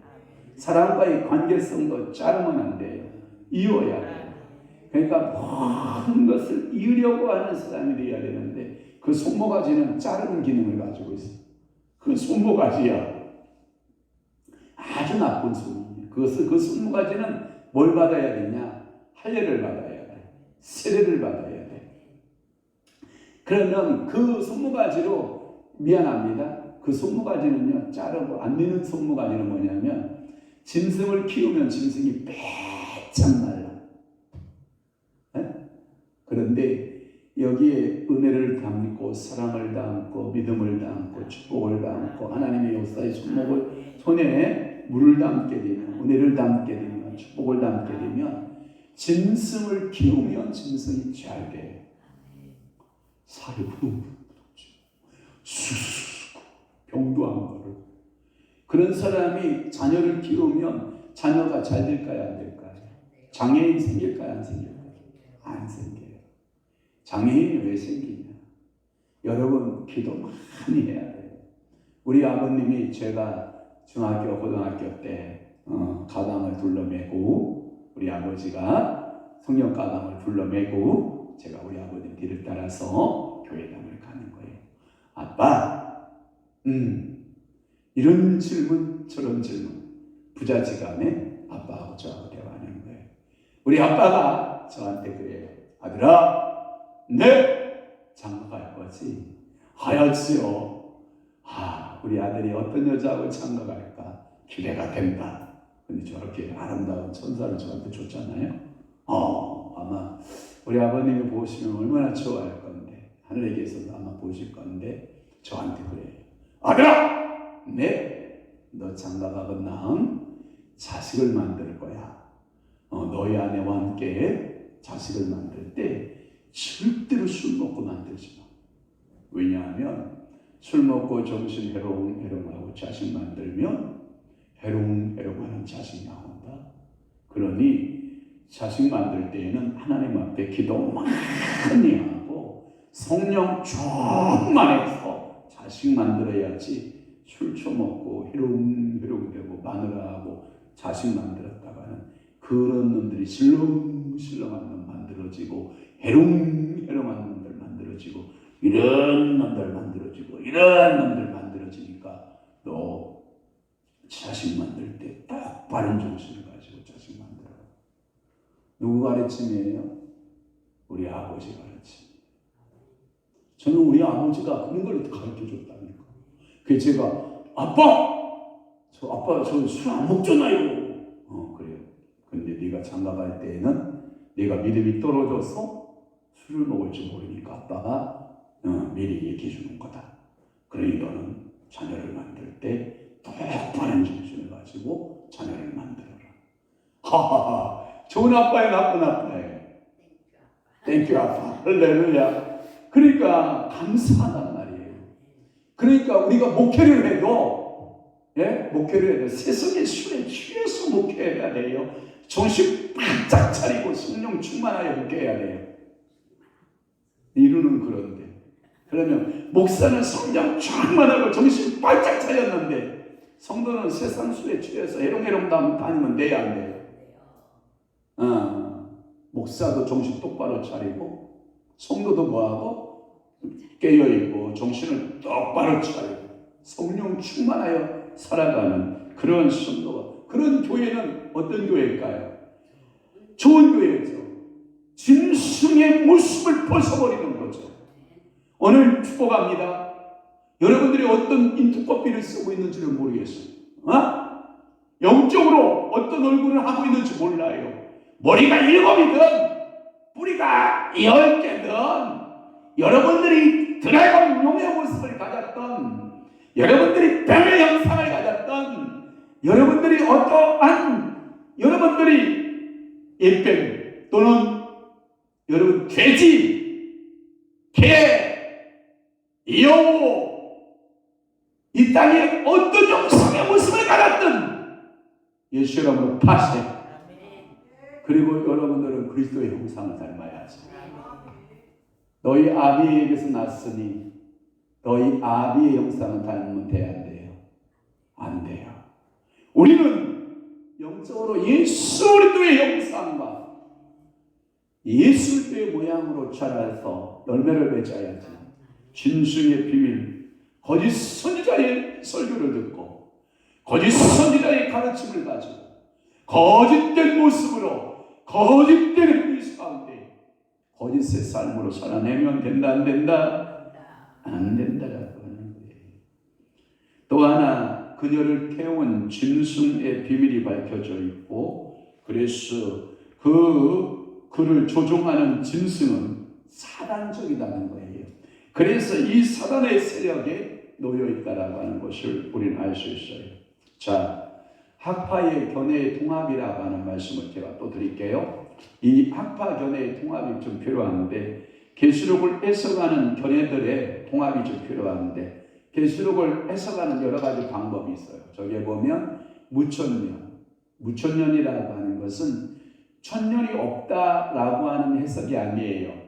사람과의 관계성도 자르면 안 돼요. 이어야 돼요. 그러니까 모든 것을 이으려고 하는 사람이 되어야 되는데 그 손모가지는 자르는 기능을 가지고 있어요. 그 손모가지야. 아주 나쁜 손이에요. 그 손모가지는 뭘 받아야 되냐? 할례를 받아야 돼. 세례를 받아야 돼. 그러면 그 손모가지로 미안합니다. 그 손모가지는요 자르고 안 되는 손모가지는 뭐냐면 짐승을 키우면 짐승이 빼짝 말라. 네? 그런데 여기에 은혜를 담고 사랑을 담고 믿음을 담고 축복을 담고 하나님의 역사의 손에 물을 담게 되면 은혜를 담게 되면 축복을 담게 되면 짐승을 키우면 짐승이 잘 돼요. 살이 수수수 병도 안 걸고. 그런 사람이 자녀를 키우면 자녀가 잘 될까요? 안 될까요? 장애인 생길까요? 안 생길까요? 안 생겨요. 장애인이 왜 생기냐? 여러분 기도 많이 해야 돼요. 우리 아버님이 제가 중학교 고등학교 때 가방을 둘러매고 우리 아버지가 성령 가방을 둘러매고 제가 우리 아버님 뒤를 따라서 교회당을 가는 거예요. 아빠, 이런 질문 저런 질문 부자지간에 아빠하고 저하고 대화하는 거예요. 우리 아빠가 저한테 그래요. 아들아, 네 장가 갈 거지? 하야지요. 우리 아들이 어떤 여자하고 장가 갈까 기대가 된다. 근데 저렇게 아름다운 천사를 저한테 줬잖아요. 아마 우리 아버님이 보시면 얼마나 좋아할 건데 하늘에 계셔서 아마 보실 건데 저한테 그래요. 아들아, 네, 너 장가 가건랑 자식을 만들 거야. 너희 아내와 함께 자식을 만들 때 절대로 술 먹고 만들지 마. 왜냐하면 술 먹고 정신 해롱하고 자식 만들면 해롱해롱하는 자식 나온다. 그러니 자식 만들 때에는 하나님 앞에 기도 많이 하고 성령 충만해서 자식 만들어야지. 술 처먹고 해롱해롱되고 마누라하고 자식 만들었다가는 그런 놈들이 실렁실렁한 놈 만들어지고 해롱해롱한 놈들 만들어지고 이런 놈들 만들어지고 이런 놈들 만들어지니까 너 자식 만들 때 딱 바른 정신을 가지고 자식 만들어. 누구 가르침이에요? 우리 아버지 가르침. 저는 우리 아버지가 그런 걸 가르쳐 줬다니까. 그래서 제가 아빠 저 술 안 먹잖아요. 그래요. 근데 네가 장가 갈 때에는 네가 믿음이 떨어져서 술을 먹을 줄 모르니까 아빠가 미리 얘기해 주는 거다. 그러니 너는 자녀를 만들 때 똑바른 정신을 가지고 자녀를 만들어라. 하하하. 좋은 아빠예요, 나쁜 아빠예요? 땡큐 아빠. 할렐루야. 그러니까 감사하단 말이에요. 그러니까 우리가 목회를 해도 목회를 해도 세상의 술에 취해서 목회해야 돼요. 정신 바짝 차리고 성령 충만하여 목회해야 돼요. 이루는 그런데 그러면 목사는 성령 충만하고 정신 바짝 차렸는데 성도는 세상 술에 취해서 해롱해롱 다니면 돼야 안 돼요? 목사도 정신 똑바로 차리고 성도도 뭐하고 깨어있고 정신을 똑바로 차리고 성령 충만하여 살아가는 그런 성도가, 그런 교회는 어떤 교회일까요? 좋은 교회죠. 짐승의 모습을 벗어버리는 거죠. 오늘 축복합니다. 여러분들이 어떤 인투커피를 쓰고 있는지를 모르겠어요. 영적으로 어떤 얼굴을 하고 있는지 몰라요. 머리가 7이든 뿌리가 10개든 여러분들이 드래곤 용의 모습을 가졌던 여러분들이 뱀의 형상을 가졌던 여러분들이 여러분들이 옛뱀 또는 여러분 돼지, 개, 여우 이 땅에 어떤 형상의 모습을 가졌든 예수 이름으로 파세. 그리고 여러분들은 그리스도의 형상을 닮아야지. 너희 아비에게서 났으니 너희 아비의 형상을 닮으면 돼야 안 돼요? 안 돼요. 우리는 영적으로 예수 그리스도의 형상과 예수 그리스도의 모양으로 자라서 열매를 맺어야지. 짐승의 비밀, 거짓 선지자의 설교를 듣고 거짓 선지자의 가르침을 가지고 거짓된 모습으로 거짓된 그리스 가운데 거짓의 삶으로 살아내면 된다 안 된다? 안 된다라고 하는 거예요. 또 하나 그녀를 태운 짐승의 비밀이 밝혀져 있고 그래서 그를 조종하는 짐승은 사단적이라는 거예요. 그래서 이 사단의 세력에 놓여 있다라고 하는 것을 우리는 알 수 있어요. 자, 학파의 견해의 통합이라고 하는 말씀을 제가 또 드릴게요. 이 학파 견해의 통합이 좀 필요한데 계시록을 해석하는 견해들의 통합이 좀 필요한데 계시록을 해석하는 여러 가지 방법이 있어요. 저기에 보면 무천년이라고 하는 것은 천년이 없다라고 하는 해석이 아니에요.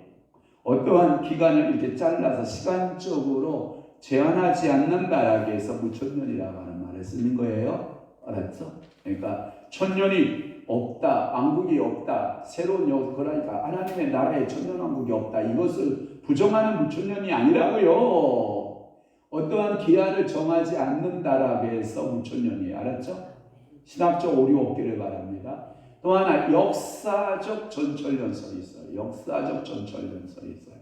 어떠한 기간을 이렇게 잘라서 시간적으로 제한하지 않는다라고 해서 무천년이라고 하는 말을 쓰는 거예요. 알았죠? 그러니까 천년이 없다, 왕국이 없다, 새로운 그러니까 하나님의 나라에 천년왕국이 없다. 이것을 부정하는 무천년이 아니라고요. 어떠한 기한을 정하지 않는다라고 해서 무천년이에요. 알았죠? 신학적 오류 없기를 바랍니다. 또 하나 역사적 전철연설이 있어요. 역사적 전철연설이 있어요.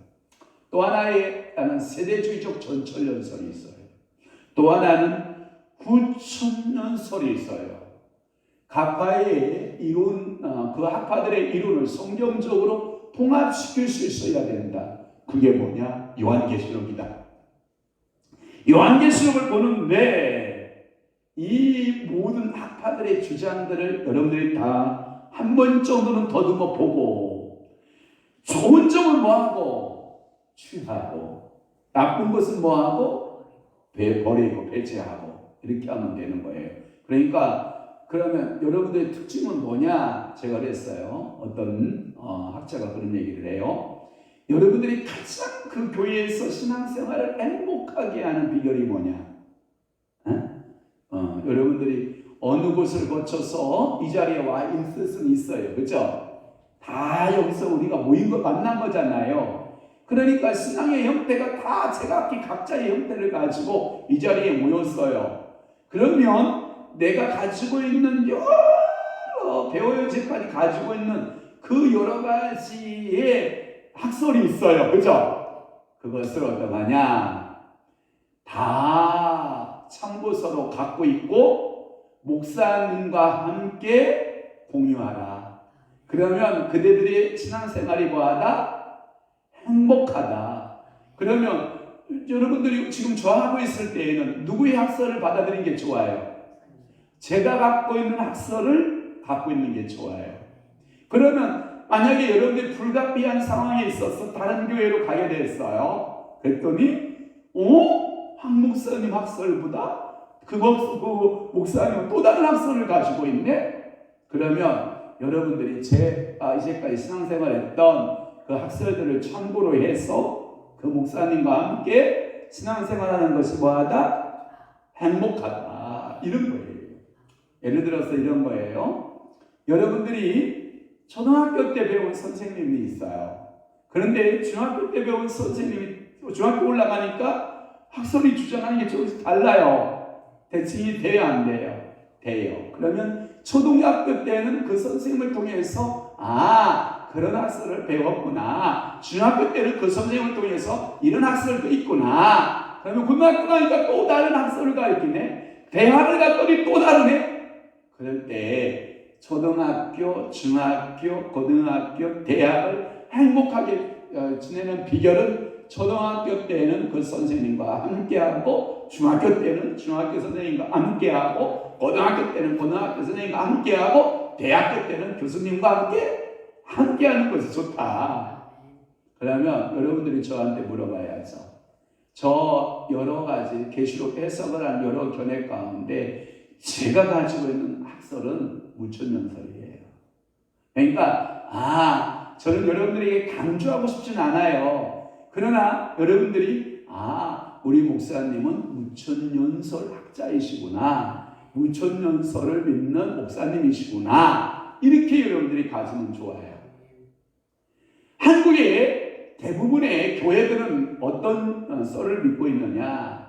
또 하나는 세대주의적 전철연설이 있어요. 또 하나는 9,000년설이 있어요. 각파의 이론, 그 학파들의 이론을 성경적으로 통합시킬 수 있어야 된다. 그게 뭐냐? 요한계시록이다. 요한계시록을 보는데 이 모든 학파들의 주장들을 여러분들이 다 한 번 정도는 더듬어 보고 좋은 점은 뭐하고 취하고 나쁜 것은 뭐하고 버리고 배제하고 이렇게 하면 되는 거예요. 그러니까 그러면 여러분들의 특징은 뭐냐? 제가 그랬어요. 어떤 학자가 그런 얘기를 해요. 여러분들이 가장 그 교회에서 신앙생활을 행복하게 하는 비결이 뭐냐? 여러분들이 어느 곳을 거쳐서 이 자리에 와 있을 수는 있어요. 그렇죠? 다 여기서 우리가 모인 거 만난 거잖아요. 그러니까 신앙의 형태가 다 제각기 각자의 형태를 가지고 이 자리에 모였어요. 그러면 내가 가지고 있는 여러 배워야지까지 가지고 있는 그 여러 가지의 학설이 있어요. 그죠? 그것을 어떡하냐? 다 참고서로 갖고 있고 목사님과 함께 공유하라. 그러면 그대들의 신앙생활이 뭐하다? 행복하다. 그러면 여러분들이 지금 저하고 있을 때에는 누구의 학설을 받아들이는 게 좋아요? 제가 갖고 있는 학설을 갖고 있는 게 좋아요. 그러면 만약에 여러분들이 불가피한 상황에 있어서 다른 교회로 가게 됐어요. 그랬더니 황 목사님 학설보다 그 목사님은 또 다른 학설을 가지고 있네? 그러면 여러분들이 이제까지 신앙생활했던 그 학설들을 참고로 해서 그 목사님과 함께 신앙생활하는 것이 뭐하다? 행복하다. 이런 거예요. 예를 들어서 이런 거예요. 여러분들이 초등학교 때 배운 선생님이 있어요. 그런데 중학교 때 배운 선생님이 중학교 올라가니까 학설이 주장하는 게 조금씩 달라요. 대칭이 돼요, 안 돼요? 돼요. 그러면 초등학교 때는 그 선생님을 통해서 그런 학설을 배웠구나. 중학교 때는 그 선생님을 통해서 이런 학설도 있구나. 그러면 고등학교 가니까 또 다른 학설을 가르치네. 대학을 갔더니 또 다르네. 그럴 때 초등학교, 중학교, 고등학교, 대학을 행복하게 지내는 비결은 초등학교 때는 그 선생님과 함께하고, 중학교 때는 중학교 선생님과 함께하고, 고등학교 때는 고등학교 선생님과 함께하고, 대학교 때는 교수님과 함께하는 것이 좋다. 그러면 여러분들이 저한테 물어봐야죠. 저 여러 가지 계시록 해석을 한 여러 견해 가운데 제가 가지고 있는 학설은 무천연설이에요. 그러니까 저는 여러분들에게 강조하고 싶진 않아요. 그러나 여러분들이 우리 목사님은 무천연설 학자이시구나, 무천연설을 믿는 목사님이시구나, 이렇게 여러분들이 가지면 좋아요. 한국의 대부분의 교회들은 어떤 썰을 믿고 있느냐?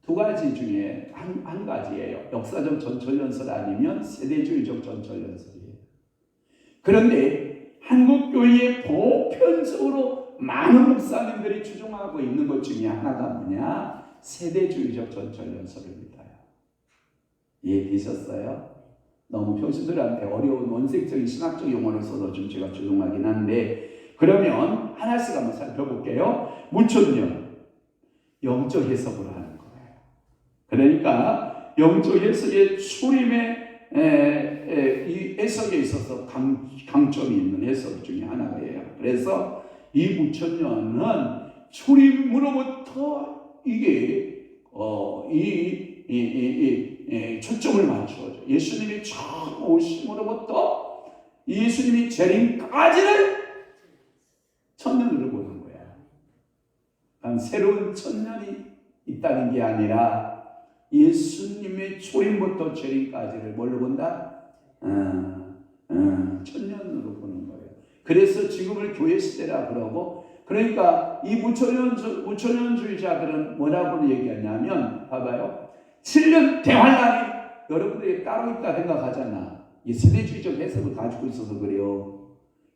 두 가지 중에 한 가지예요. 역사적 전철연설 아니면 세대주의적 전철연설이에요. 그런데 한국 교회에 보편적으로 많은 목사님들이 추종하고 있는 것 중에 하나가 뭐냐? 세대주의적 전철연설을 믿어요. 이해되셨어요? 너무 교수들한테 어려운 원색적인 신학적 용어를 써서 좀 제가 죄송하긴 한데, 그러면 하나씩 한번 살펴볼게요. 무천년, 영적 해석으로 하는 거예요. 그러니까 영적 해석의 초림의 이 해석에 있어서 강점이 있는 해석 중에 하나예요. 그래서 이 무천년은 초림으로부터 이게 초점을 맞추어줘. 예수님이 처음 오심으로부터 예수님이 재림까지를 천년으로 보는 거야. 새로운 천년이 있다는 게 아니라 예수님의 초림부터 재림까지를 뭘로 본다? 천년으로 보는 거예요. 그래서 지금을 교회 시대라 그러고, 그러니까 이 무천년주의자들은 뭐라고 얘기하냐면, 봐봐요. 7년 대환란이 여러분들이 따로 있다 생각하잖아. 이 세대주의적 해석을 가지고 있어서 그래요.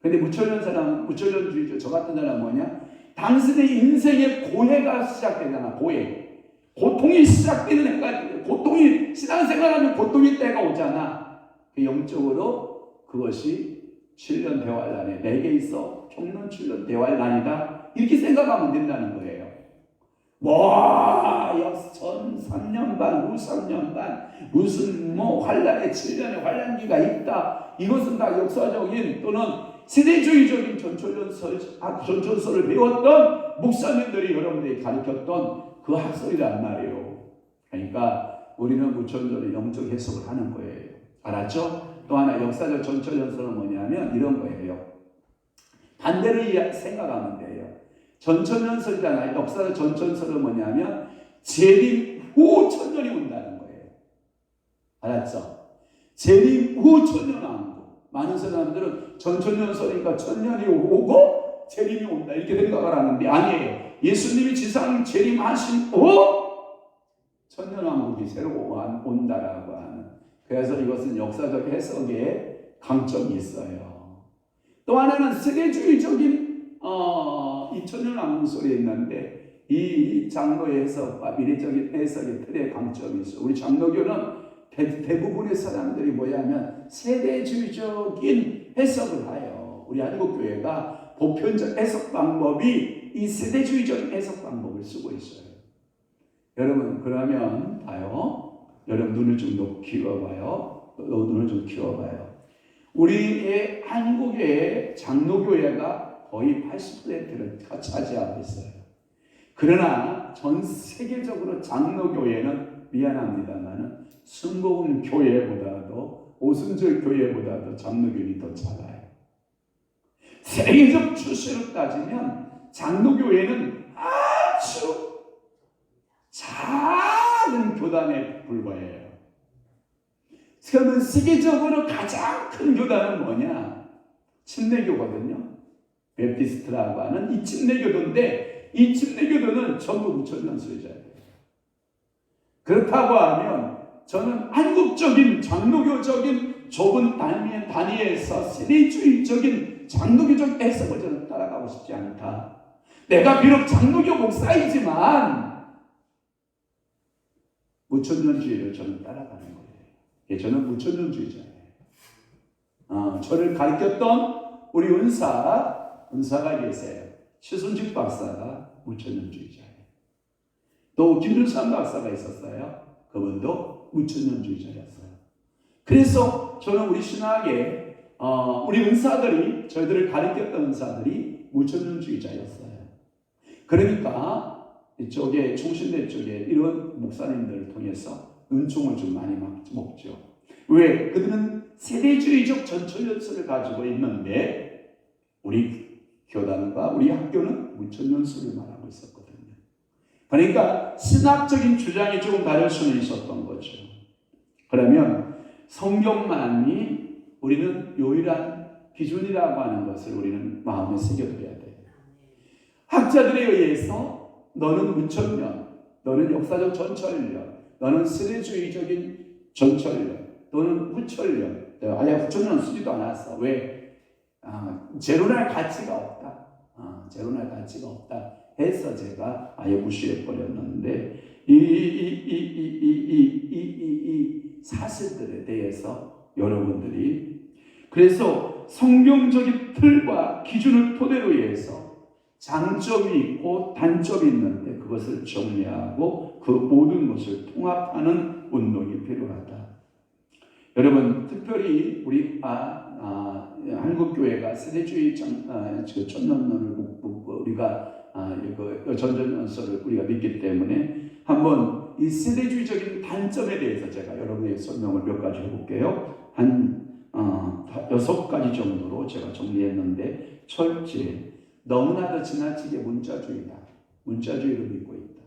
근데 무천년주의자 저 같은 사람 뭐냐? 당신의 인생의 고해가 시작되잖아. 고해. 고통이 시작되는 해가, 고통이, 신앙생활하면 고통의 때가 오잖아. 영적으로 그것이 7년 대환란에 내게 있어 총론 7년 대환란이다, 이렇게 생각하면 된다는 거예요. 전 3년 반, 후 3년 반, 무슨 환란에 7년의 환란기가 있다. 이것은 다 역사적인 또는 세대주의적인 전철설을 배웠던 목사님들이 여러분들이 가르쳤던 그 학설이란 말이에요. 그러니까 우리는 무천절의 영적 해석을 하는 거예요. 알았죠? 또 하나 역사적 전천연설은 뭐냐면 이런 거예요. 반대로 생각하면 돼요. 전천연설이잖아요. 역사적 전천연설은 뭐냐면 재림 후 천년이 온다는 거예요. 알았죠? 재림 후 천년왕국. 많은 사람들은 전천연설이니까 천년이 오고 재림이 온다 이렇게 생각을 하는데 아니에요. 예수님이 지상 재림하신 후 천년왕국이 새로 온다라고 하는. 그래서 이것은 역사적 해석에 강점이 있어요. 또 하나는 세대주의적인 이 천년왕국 소리에 있는데 이 장로의 해석과 미래적인 해석의 틀에 강점이 있어요. 우리 장로교는 대부분의 사람들이 뭐냐면 세대주의적인 해석을 하여 우리 한국교회가 보편적 해석 방법이 이 세대주의적인 해석 방법을 쓰고 있어요. 여러분 그러면 봐요. 여러분 눈을 좀 키워봐요. 눈을 좀 키워봐요. 우리의 한국의 장로교회가 거의 80%를 차지하고 있어요. 그러나 전 세계적으로 장로교회는 미안합니다만은 순복음 교회보다도 오순절 교회보다도 장로교회가 더 작아요. 세계적 추세로 따지면 장로교회는 아주 작은 교단에 불과해요. 그러면 세계적으로 가장 큰 교단은 뭐냐? 침례교거든요. 베프티스트라고 하는 이 침례교도인데 이 침례교도는 전부 무천년설이잖아요. 그렇다고 하면 저는 한국적인 장로교적인 좁은 단위에서 세대주의적인 장로교적 해석을 저는 따라가고 싶지 않다. 내가 비록 장로교 목사이지만 무천년주의를 저는 따라가는 거예요. 예, 저는 무천년주의자예요. 저를 가르쳤던 우리 은사가 계세요. 최순직 박사가 무천년주의자예요. 또 김준삼 박사가 있었어요. 그분도 무천년주의자였어요. 그래서 저는 우리 신학에 우리 은사들이 저희들을 가르쳤던 은사들이 무천년주의자였어요. 그러니까 이쪽에 총신대 쪽에 이런 목사님들을 통해서 은총을 좀 많이 먹죠. 왜? 그들은 세대주의적 전천연설을 가지고 있는데 우리 교단과 우리 학교는 무천연설을 말하고 있었거든요. 그러니까 신학적인 주장이 조금 다를 수는 있었던 거죠. 그러면 성경만이 우리는 유일한 기준이라고 하는 것을 우리는 마음에 새겨둬야 돼요. 학자들에 의해서 너는 무천년, 너는 역사적 전천년, 너는 세대주의적인 전천년, 또는 후천년, 아예 후천년 쓰지도 않았어. 왜? 제로날 가치가 없다. 제로날 가치가 없다 해서 제가 아예 무시해버렸는데 이 사실들에 대해서 여러분들이 그래서 성경적인 틀과 기준을 토대로 해서 장점이 있고 단점이 있는데 그것을 정리하고 그 모든 것을 통합하는 운동이 필요하다. 여러분 특별히 우리 한국교회가 세대주의 천년론을 우리가 전전연설을 우리가 믿기 때문에 한번 이 세대주의적인 단점에 대해서 제가 여러분에게 설명을 몇 가지 해볼게요. 한 6가지 정도로 제가 정리했는데 첫째, 너무나도 지나치게 문자주의다. 문자주의를 믿고 있다.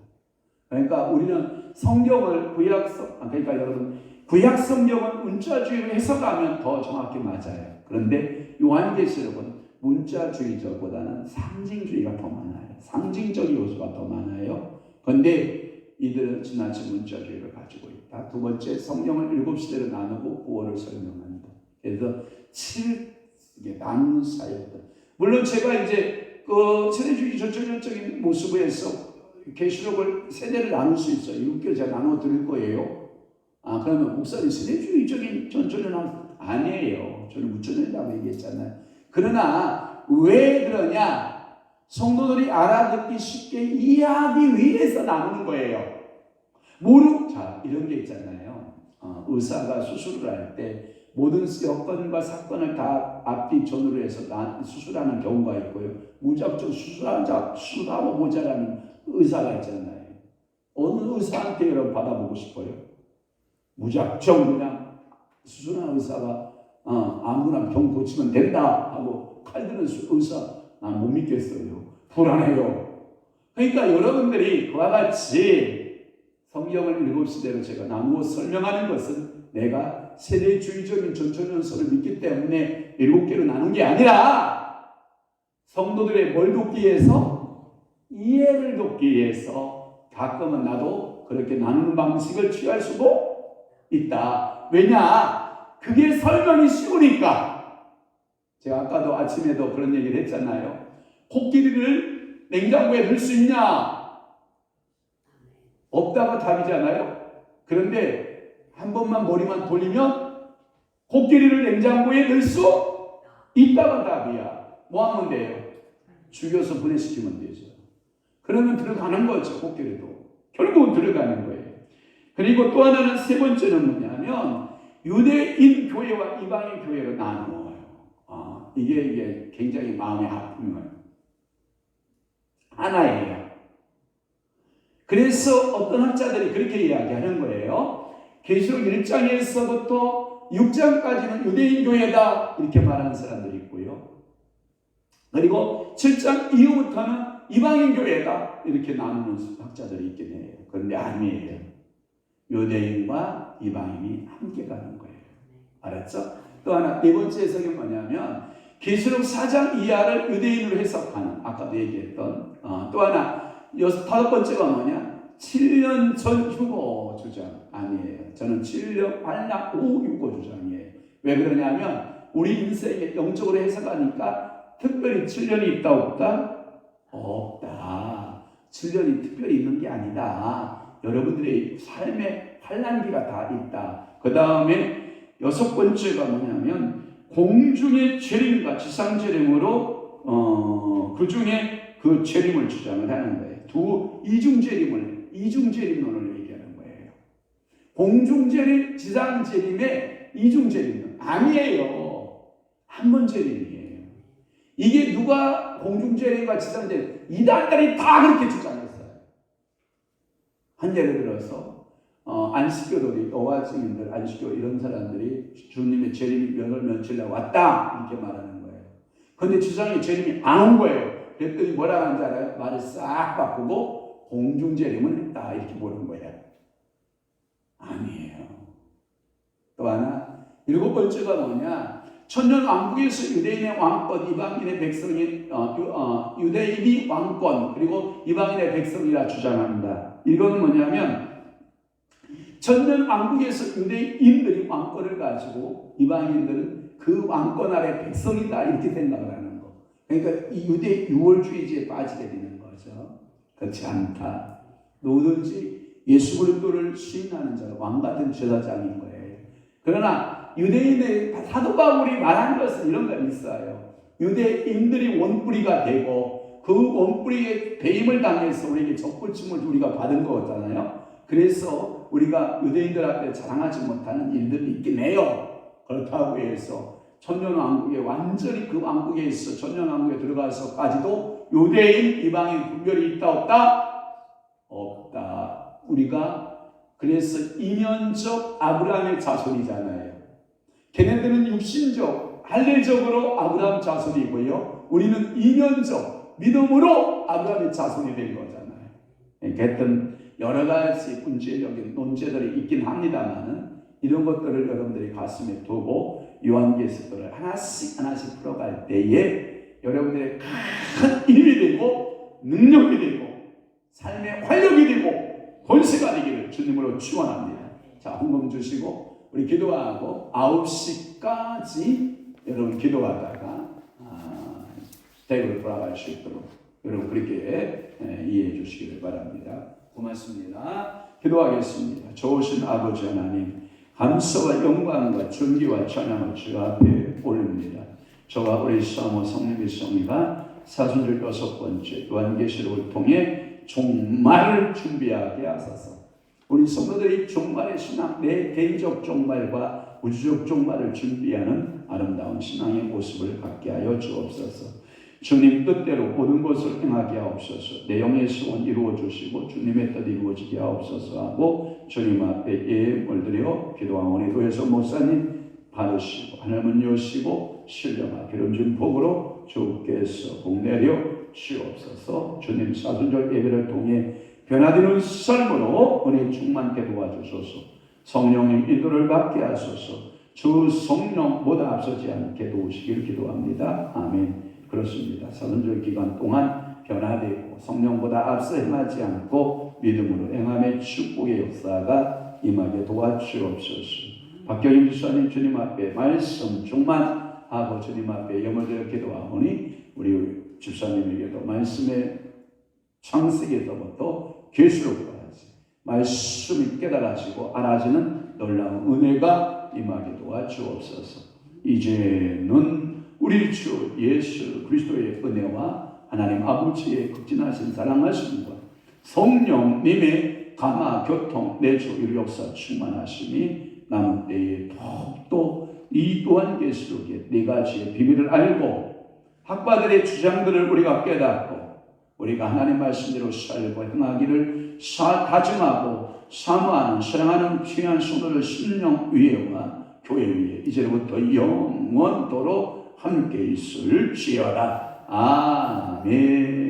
그러니까 우리는 성경을 그러니까 여러분 구약 성경은 문자주의로 해석하면 더 정확히 맞아요. 그런데 요한계시록은 문자주의적보다는 상징주의가 더 많아요. 상징적 요소가 더 많아요. 그런데 이들은 지나친 문자주의를 가지고 있다. 두 번째, 성경을 7시대로 나누고 구원을 설명한다. 그래서 7개 나누는 사역들. 물론 제가 이제 그 세대주의 전천년적인 모습에서 계시록을 세대를 나눌 수 있어요. 6개를 제가 나눠 드릴 거예요. 그러면 목사님 세대주의적인 전천년 아니에요. 저는 무천년이라고 얘기했잖아요. 그러나 왜 그러냐? 성도들이 알아듣기 쉽게 이해하기 위해서 나누는 거예요. 자, 이런 게 있잖아요. 의사가 수술을 할 때 모든 여건과 사건을 다 앞뒤 전후로 해서 수술하는 경우가 있고요. 무작정 수술하고 모자라는 의사가 있잖아요. 어느 의사한테 여러분 받아보고 싶어요? 무작정 그냥 수순한 의사가 아무나 병 고치면 된다 하고 칼 드는 의사 난 못 믿겠어요. 불안해요. 그러니까 여러분들이 그와 같이 성경을 읽읍시대로 제가 나누어 설명하는 것은 내가 세대주의적인 전천연설을 믿기 때문에 7개로 나눈 게 아니라 성도들의 뭘 돕기 위해서? 이해를 돕기 위해서 가끔은 나도 그렇게 나누는 방식을 취할 수도 있다. 왜냐? 그게 설명이 쉬우니까. 제가 아까도 아침에도 그런 얘기를 했잖아요. 코끼리를 냉장고에 넣을 수 있냐? 없다가 답이잖아요. 그런데 한 번만 머리만 돌리면 코끼리를 냉장고에 넣을 수 있다가 답이야. 뭐 하면 돼요? 죽여서 분해시키면 되죠. 그러면 들어가는 거죠. 코끼리도. 결국은 들어가는 거예요. 그리고 또 하나는 세 번째는 뭐냐면 유대인 교회와 이방인 교회로 나누어요. 이게 굉장히 마음의 아픔을 하나예요. 그래서 어떤 학자들이 그렇게 이야기하는 거예요. 계시록 1장에서부터 6장까지는 유대인 교회다 이렇게 말하는 사람들이 있고요. 그리고 7장 이후부터는 이방인 교회다 이렇게 나누는 학자들이 있긴 해요. 그런데 아니에요. 유대인과 이방인이 함께 가는 거예요. 알았죠? 또 하나 네 번째 해석이 뭐냐면 계시록 4장 이하를 유대인으로 해석하는 아까도 얘기했던 또 하나 다섯 번째가 뭐냐? 7년 전 휴거 주장 아니에요. 저는 7년 관락 후 휴거 주장이에요. 왜 그러냐면 우리 인생에 영적으로 해석하니까 특별히 7년이 있다 없다? 없다. 7년이 특별히 있는 게 아니다. 여러분들의 삶의 환란기가 다 있다. 그 다음에 여섯 번째가 뭐냐면 공중의 재림과 지상 재림으로 그 중에 그 재림을 주장을 하는 거예요. 이중 재림론을 얘기하는 거예요. 공중 재림, 지상 재림의 이중 재림론 아니에요. 한 번 재림이에요. 이게 누가 공중 재림과 지상 재림 이단들이 다 그렇게 주장했어요. 한 예를 들어서 안식교들이 여호와 증인들 안식교 이런 사람들이 주님의 재림이 며칠 왔다 이렇게 말하는 거예요. 그런데 지상에 재림이 안 온 거예요. 그랬더니 뭐라 하는지 알아요? 말을 싹 바꾸고 공중 재림은 했다 이렇게 보는 거예요. 아니에요. 또 하나 일곱 번째가 뭐냐? 천년 왕국에서 유대인의 왕권, 이방인의 백성이 유대인이 왕권 그리고 이방인의 백성이라 주장한다. 이건 뭐냐면 천년 왕국에서 유대인들이 왕권을 가지고 이방인들은 그 왕권 아래 백성이다 이렇게 생각을 하는 거. 그러니까 이 유대 유월주의지에 빠지게 되는 거죠. 그렇지 않다. 누구든지 예수 그리스도를 시인하는 자가 왕 같은 제사장인 거예요. 그러나 유대인의 사도 바울이 말한 것은 이런 거 있어요. 유대인들이 원뿌리가 되고 그 원뿌리에 배임을 당해서 우리에게 적불침을 우리가 받은 거잖아요. 그래서 우리가 유대인들 앞에 자랑하지 못하는 일들이 있긴 해요. 그렇다고 해서 천년왕국에 완전히 그 왕국에 있어 천년왕국에 들어가서까지도 유대인, 이방인 분별이 있다 없다? 없다. 우리가 그래서 이면적 아브라함의 자손이잖아요. 걔네들은 육신적, 할례적으로 아브라함 자손이고요. 우리는 이면적 믿음으로 아브라함의 자손이 된 거잖아요. 하여튼 여러 가지 군제적인 논제들이 있긴 합니다만은 이런 것들을 여러분들이 가슴에 두고 요한계시록을 하나씩 풀어갈 때에 여러분들의 큰 힘이 되고 능력이 되고 삶의 활력이 되고 권세가 되기를 주님으로 축원합니다. 자, 헌금 주시고 우리 기도하고 9시까지 여러분 기도하다가 대구를 돌아갈 수 있도록 여러분 그렇게 이해해 주시기를 바랍니다. 고맙습니다. 기도하겠습니다. 좋으신 아버지 하나님 감사와 영광과 존귀와 찬양을 주 앞에 올립니다. 저와 우리 사모 성령의 성리가 사순절 6번째 요한계시록을 통해 종말을 준비하게 하소서. 우리 성도들이 종말의 신앙, 내 개인적 종말과 우주적 종말을 준비하는 아름다운 신앙의 모습을 갖게 하여 주옵소서. 주님 뜻대로 모든 것을 행하게 하옵소서. 내 영의 소원 이루어 주시고 주님의 뜻 이루어지게 하옵소서 하고 주님 앞에 예물 드려 기도하오니 교회에서 목사님 받으시고 하나님은 여시고 신령하 기름진 복으로 주께서 복 내려 주옵소서. 주님 사순절 예배를 통해 변화되는 삶으로 은혜 충만케 도와주소서. 성령님 인도를 받게 하소서. 주 성령보다 앞서지 않게 도우시길 기도합니다. 아멘. 그렇습니다. 사순절 기간 동안 변화되고 성령보다 앞서 행하지 않고 믿음으로 행함의 축복의 역사가 임하게 도와주옵소서. 박경임 집사님 주님 앞에 말씀 충만하고 주님 앞에 예물드려 기도하오니 우리 집사님에게도 말씀의 창세기에서부터 계시록까지 말씀이 깨달아지고 알아지는 놀라운 은혜가 임하게 도와주옵소서. 이제는 우리 주 예수 그리스도의 은혜와 하나님 아버지의 극진하신 사랑하심과 성령님의 감화 교통 내주 역사 충만하심이 남은 때에 더욱더 이 요한계시록의 네 가지의 비밀을 알고 학파들의 주장들을 우리가 깨닫고 우리가 하나님 말씀대로 살고 행하기를 다짐하고 사모하는 사랑하는 귀한 성도들 심령 위에와 교회 위에 이제부터 영원토록 함께 있을지어다. 아멘.